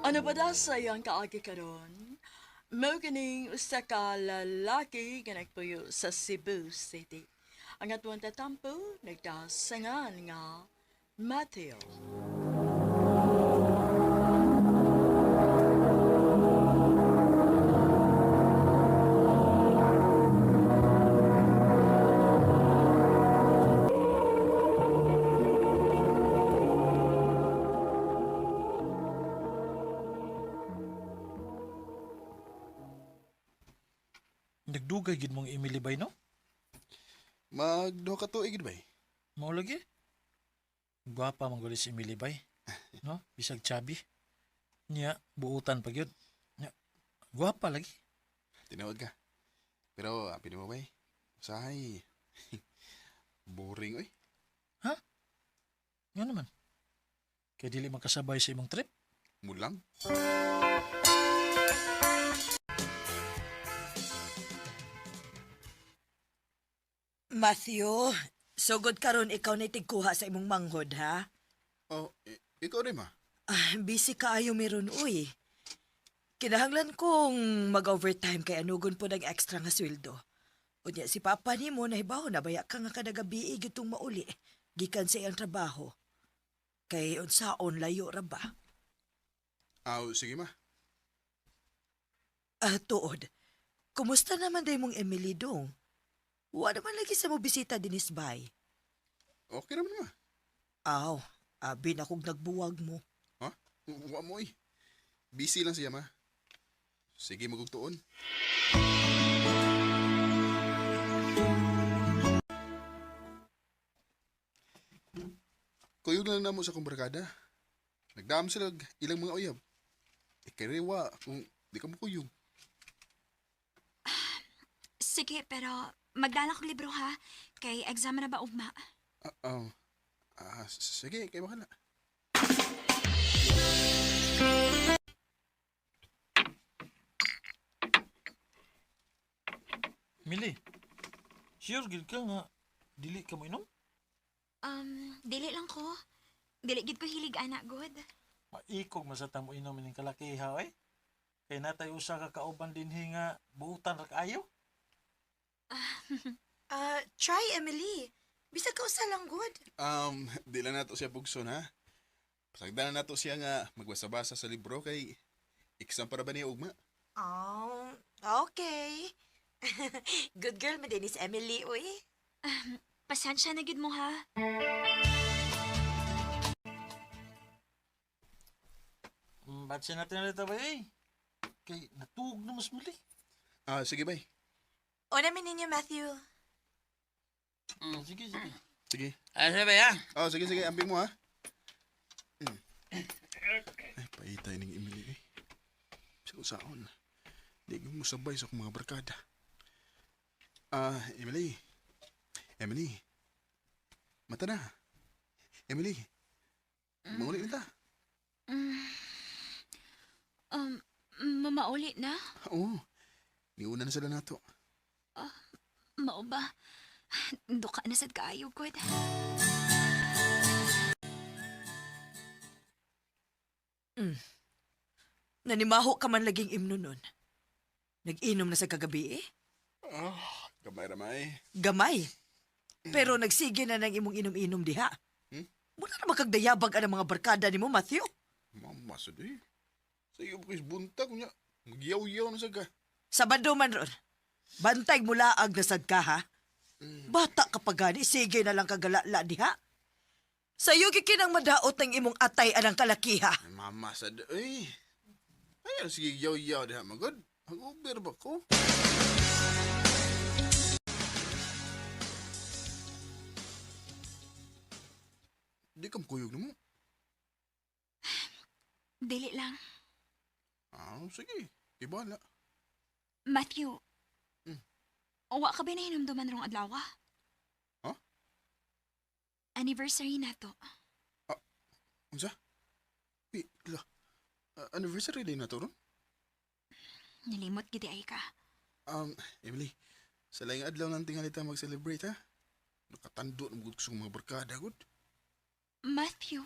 Speaker 2: Ano ba da sa iyang kaagi karon? Mao kining usa ka lalaki nga nagpuyo sa Cebu City. Ang atuang tatampo nagdasangan nga Matthew.
Speaker 5: Nagdugay gid mong Emily bay no?
Speaker 3: Magduha ka tuig ba?
Speaker 5: Mao lagi. Gwapa man guli si Emily bay. No? Bisag chubby. Niya buutan pa gyud. Nya gwapa lagi.
Speaker 3: Tinawag ka. Pero api mo bay. Usahay. Boring oy.
Speaker 5: Nga naman. Kaya dili makasabay sa imong trip.
Speaker 3: Mulang.
Speaker 11: Matthew,
Speaker 9: Sugod karon ikaw na tigkuha sa imong manghod, ha?
Speaker 3: Oh, ikaw rin, ma.
Speaker 9: Busy kaayo meron, uy. Kinahanglan kong mag-overtime kay anugon po ng extra nga sweldo. Unya si Papa ni mo nahibaw na baya ka nga kadagabi gitong mauli gikan sa iyang trabaho. Kay unsaon layo ra ba?
Speaker 3: Sige, ma.
Speaker 9: Tuod. Kumusta naman day mong Emily dong? Wa naman lagi sa mo bisita dinis bay.
Speaker 3: Okay naman, ma.
Speaker 9: Abi na kong nagbuwag mo.
Speaker 3: Ha? Wa mo, eh. Busy lang siya, ma. Sige, magugtuon. Kuyog na lang namo sa kong barkada. Nagdam sila ilang mga uyab. Karewa kung di ka mo kuyog.
Speaker 6: Sige, pero magdala ko libro ha. Kay exam na ba ugma?
Speaker 3: Sige, kayo bahala.
Speaker 5: Mili, sure gid ka nga dili ka mo inom?
Speaker 6: Dili lang ko. Dili gid ko hilig anak good.
Speaker 5: Maikog masatang mo inom ning kalakiha eh. Kay natay usa ka kauban dinhi nga buutan ra kaayo.
Speaker 11: Try, Emily. Bisag ka usa lang good.
Speaker 3: Di lang nato siya bugson, ha? Pasagdanan nato siya nga magbasa-basa sa libro kay exam para ba niya ugma?
Speaker 11: Oh, okay. Good girl, Madenis Emily, uy.
Speaker 6: Pasensya na gid mo ha.
Speaker 5: Ba't siya natin na ba eh? Kay natug na mas muli.
Speaker 3: Sige, bay.
Speaker 11: O namin ninyo, Matthew.
Speaker 5: Sige, sige.
Speaker 3: Sige.
Speaker 8: Ano ba ya?
Speaker 3: Sige, sige. Amping mo, ha? Ay, paitay ng Emily, eh. Sa saon. Di mo sabay sa akong mga barkada. Emily. Emily. Mata na. Emily. Mauli na ta.
Speaker 6: Mamauli na?
Speaker 3: Oo. Niuna na sila nato.
Speaker 6: Mao ba? Duka na sad kaayo good.
Speaker 9: Nanimaho ka man laging imno nun. Nag-inom na sa kagabi eh?
Speaker 3: Gamay-ramay.
Speaker 9: Gamay. Pero nagsige na ng imong inom-inom diha. Muna na makagdayabag ang mga barkada ni mo, Matthew.
Speaker 3: Mamasad eh. Sa iyo po buntag niya. Magyaw-yaw na sa ka.
Speaker 9: Sabado man ron. Bantay mula ag nasad ka, ha? Bata ka pa gani, sige na lang kagalala diha. Sa'yo kikinang madaot ng imong atay anang kalakiha.
Speaker 3: Mamasad eh. Ayan, sige, yaw-yaw diha, magod. Mag-uber ba ko? Di ka makuyog na mo.
Speaker 6: Dili lang.
Speaker 3: Sige. Ibala.
Speaker 6: Matthew. Wa ka ba nahinumduman rong adlaw?
Speaker 3: Ha?
Speaker 6: Anniversary na to.
Speaker 3: Unsa? Anniversary day na to ron?
Speaker 6: Nalimot gidi ay ka.
Speaker 3: Emily, sa laing adlaw nang tingali ta mag-celebrate, ha? Nakatando ng gusto kong mga barkada, good?
Speaker 6: Matthew.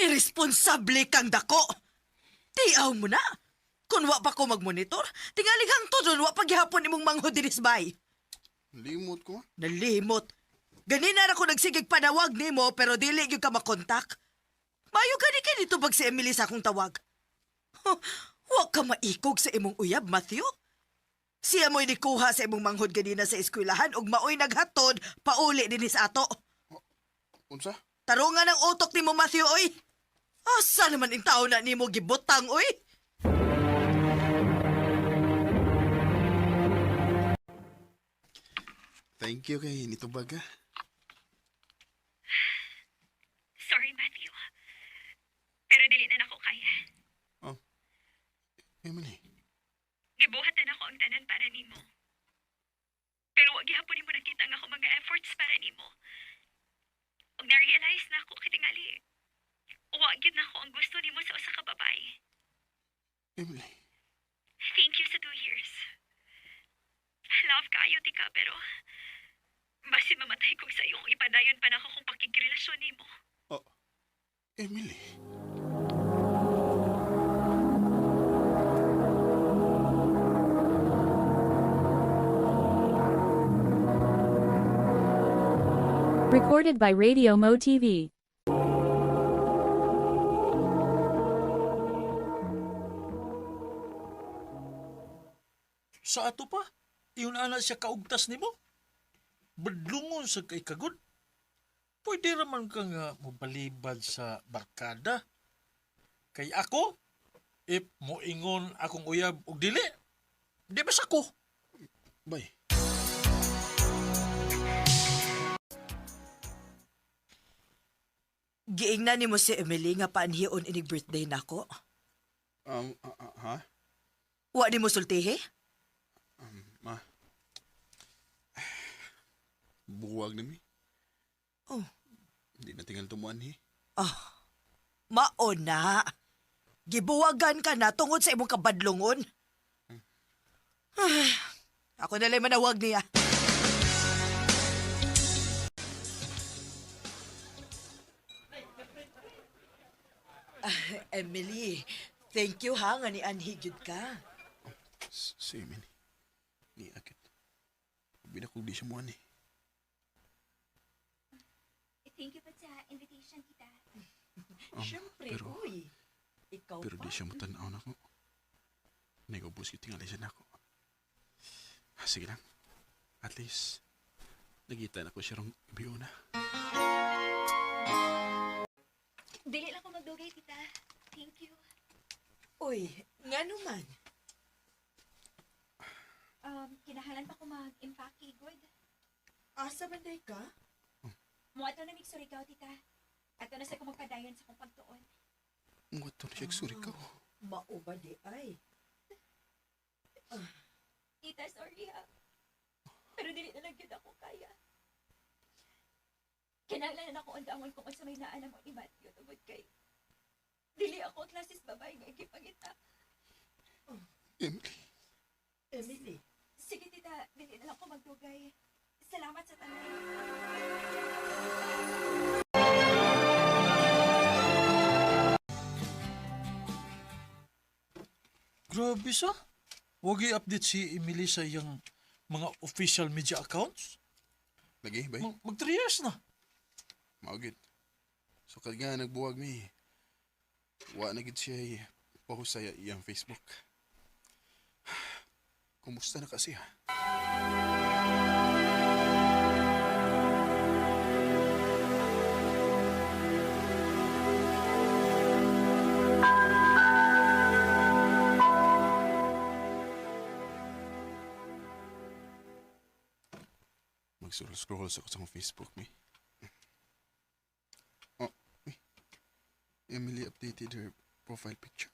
Speaker 9: Irresponsable kang dako! Tiaw mo na! Kung wa pa ko mag-monitor, tingaling to doon wa paghihapon imong manghod dinis bay.
Speaker 3: Limot ko, ha?
Speaker 9: Nalimot. Ganina ra ko nagsigig panawag nimo pero dili gyud ka makontak. Mayo gani kay dito bag si Emily sa akong tawag. Wa ka maikog sa imong uyab, Matthew. Siya mo'y nikuha sa imong manghod ganina sa eskwelahan ug maoy naghatod pauli dinis ato.
Speaker 3: Unsa?
Speaker 9: Tarungan ang utok nimo, Matthew, oy. Asa naman ang tao na nimo gibutang, oy?
Speaker 3: Thank you kay nitubag, ha?
Speaker 7: Sorry, Matthew. Pero dili na nako kaya.
Speaker 3: Emily.
Speaker 7: Gibuhat na nako ang tanan para nimo. Pero wag gihapon nimo nakita nga ako mga efforts para nimo. Ug na-realize na ako kitingali. Wag gyud nako ang gusto nimo sa usa ka babae.
Speaker 3: Emily.
Speaker 7: Thank you sa 2 years.
Speaker 3: Emily?
Speaker 1: Recorded by Radio Mo TV.
Speaker 5: Sa ato pa, iyon ana siya kaugtas nimo. Badlungon sa kay kagod. Pwede raman ka nga mobalibad sa barkada. Kay ako, if moingon akong uyab og dili, di ba sa ko?
Speaker 3: Bay,
Speaker 9: Giingnan ni mo si Emily nga paanhiyon inig birthday nako.
Speaker 3: ha?
Speaker 9: Wa ni mo sultihi?
Speaker 3: Ma. Buwag na mi.
Speaker 9: Oh.
Speaker 3: Hindi na tingal tumuan eh.
Speaker 9: Mao na. Gibuwagan ka na tungod sa imong kabadlungon. Ay, ako na lang manawag niya. Emily, thank you ha nga ni Anhigid ka.
Speaker 3: Si Emily. Ni akit. Bina kong di siya muan eh.
Speaker 6: Thank you po sa invitation, tita.
Speaker 9: Siyempre,
Speaker 3: pero-
Speaker 9: uy. Ikaw
Speaker 3: Pero
Speaker 9: pa.
Speaker 3: di siya matanaw na ko. Nagubos ko tingali siya na ako. Sige lang. At least, nagita na ko siya rong biyo na.
Speaker 6: Dili lang ko magdugay, tita. Thank you.
Speaker 9: Uy, nga naman.
Speaker 6: Kinahalan pa ko mag-impake, good.
Speaker 9: Asa banday ka?
Speaker 6: Mo ato na mixer ikaw, tita. Ato na sa kong magpadayon sa kong pagtuon.
Speaker 3: Ngot to na siya, sorry ka.
Speaker 9: Mao ba di ay?
Speaker 6: Tita, sorry ha. Pero dili na lang yun ako kaya. Kinahanglan ako undangon kung sa may naalam mo ni Matthew tungod kay dili ako klases babae nga ikipangita.
Speaker 3: Emily,
Speaker 9: Emily.
Speaker 6: Sige tita, dili na lang ako magdugay. Salamat sa tanay.
Speaker 5: Grabe sa. Huwag i-update si Emily sa iyang mga official media accounts.
Speaker 3: lagi, bay?
Speaker 5: Mag 3 years na.
Speaker 3: Maugit. So, kag nga nagbuwag mi. Wa na gid siya post sa iyang Facebook. Kumusta na kasi ha? Mag-scroll sa ko sa akong Facebook, mi. Oh, mi. Emily updated her profile picture.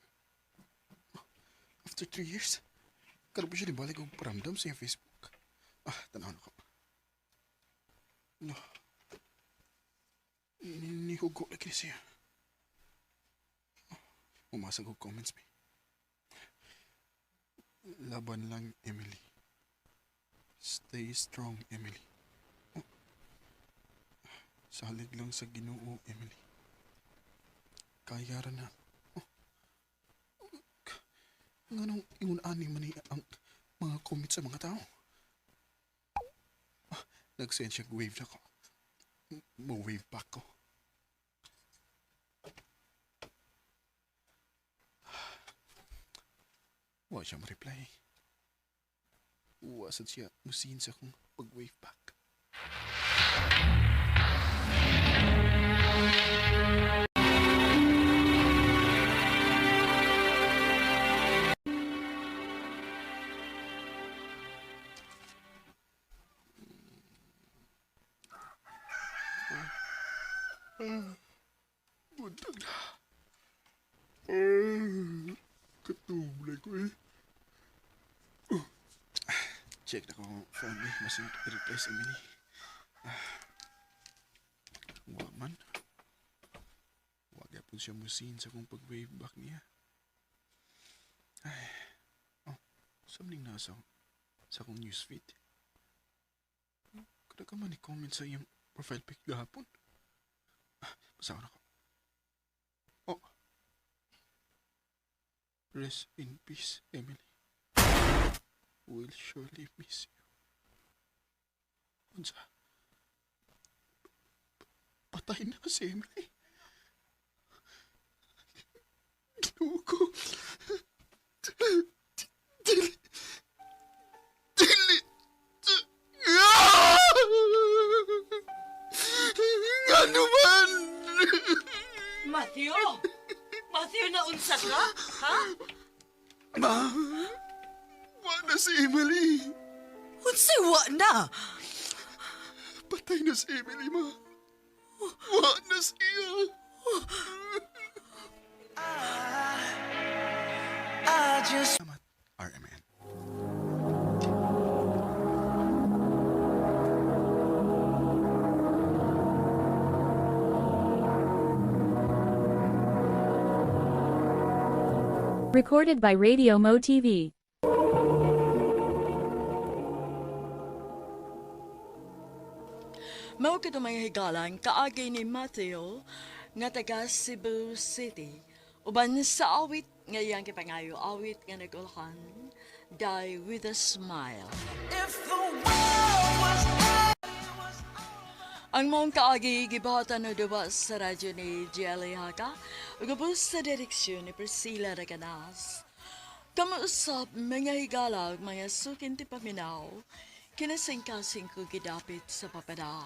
Speaker 3: Oh, after 3 years, karoon pa siya balik og paramdam sa iyang Facebook. Tanaw na ko. No. Nihugo lagi siya. Umasag og comments, mi. Laban lang, Emily. Stay strong, Emily. Salig lang sa Ginoo, Emily. Kaya ra na. Nganong ingon-ani man ni ang mga comments sa mga tao. Nag-send siya wave na ko. Mo-wave back ko. Wa siya ma-reply. Uwasad siya musin sa akong pag-wave back. Buntag na. Katulay ko eh. Check na ko ang phone eh. Masing i-reply sa Emily. Wa man. Wag yapon siya musin sa kong pag-wave back niya. Something nasa sa akong newsfeed. Kada ka man i-comment sa iyong profile pic gahapon. Basaw na ko. Rest in peace, Emily. We'll surely miss you. Unsa? Patay na si Emily. Ginoo ko. Dili. Dili. Ano man?
Speaker 9: Matthew! Matthew, naunsa ka? Ha?
Speaker 3: Ma, wa na si Emily.
Speaker 9: Unsay wa na?
Speaker 3: Patay na si Emily, ma. Wa na siya. Salamat, RMN.
Speaker 1: Recorded by Radio Mo TV.
Speaker 2: Mao kadumay higalan kaagay ni Matthew nga taga Cebu City. Uban sa awit nga iyang kipangayo awit nga nagulhan Die with a Smile. Ang mong kaagi gibahatan na diba sa radyo ni Jelly Haka ug ubos sa direksyon ni Priscilla Raganas. Kamuusap mga higala ug mga sukin ti paminaw kinasingkasing ko gidapit sa papada.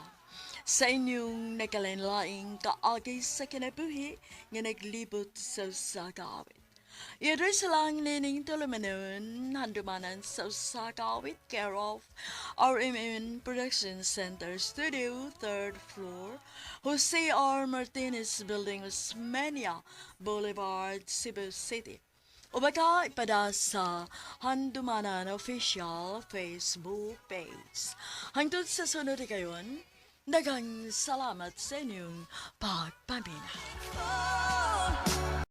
Speaker 2: Sa inyong nakalinlaing kaagi sa kinabuhi nga naglibot sa sakawit. I-address lang nining tulumanon handumanan sa sakawit care of RMN Production Center Studio, 3rd floor, Jose R. Martinez Building, Osmeña Boulevard, Cebu City. O baka ipada sa Handumanan Official Facebook page. Hangtod sa sunod kayon, daghang salamat sa inyong pagpaminaw.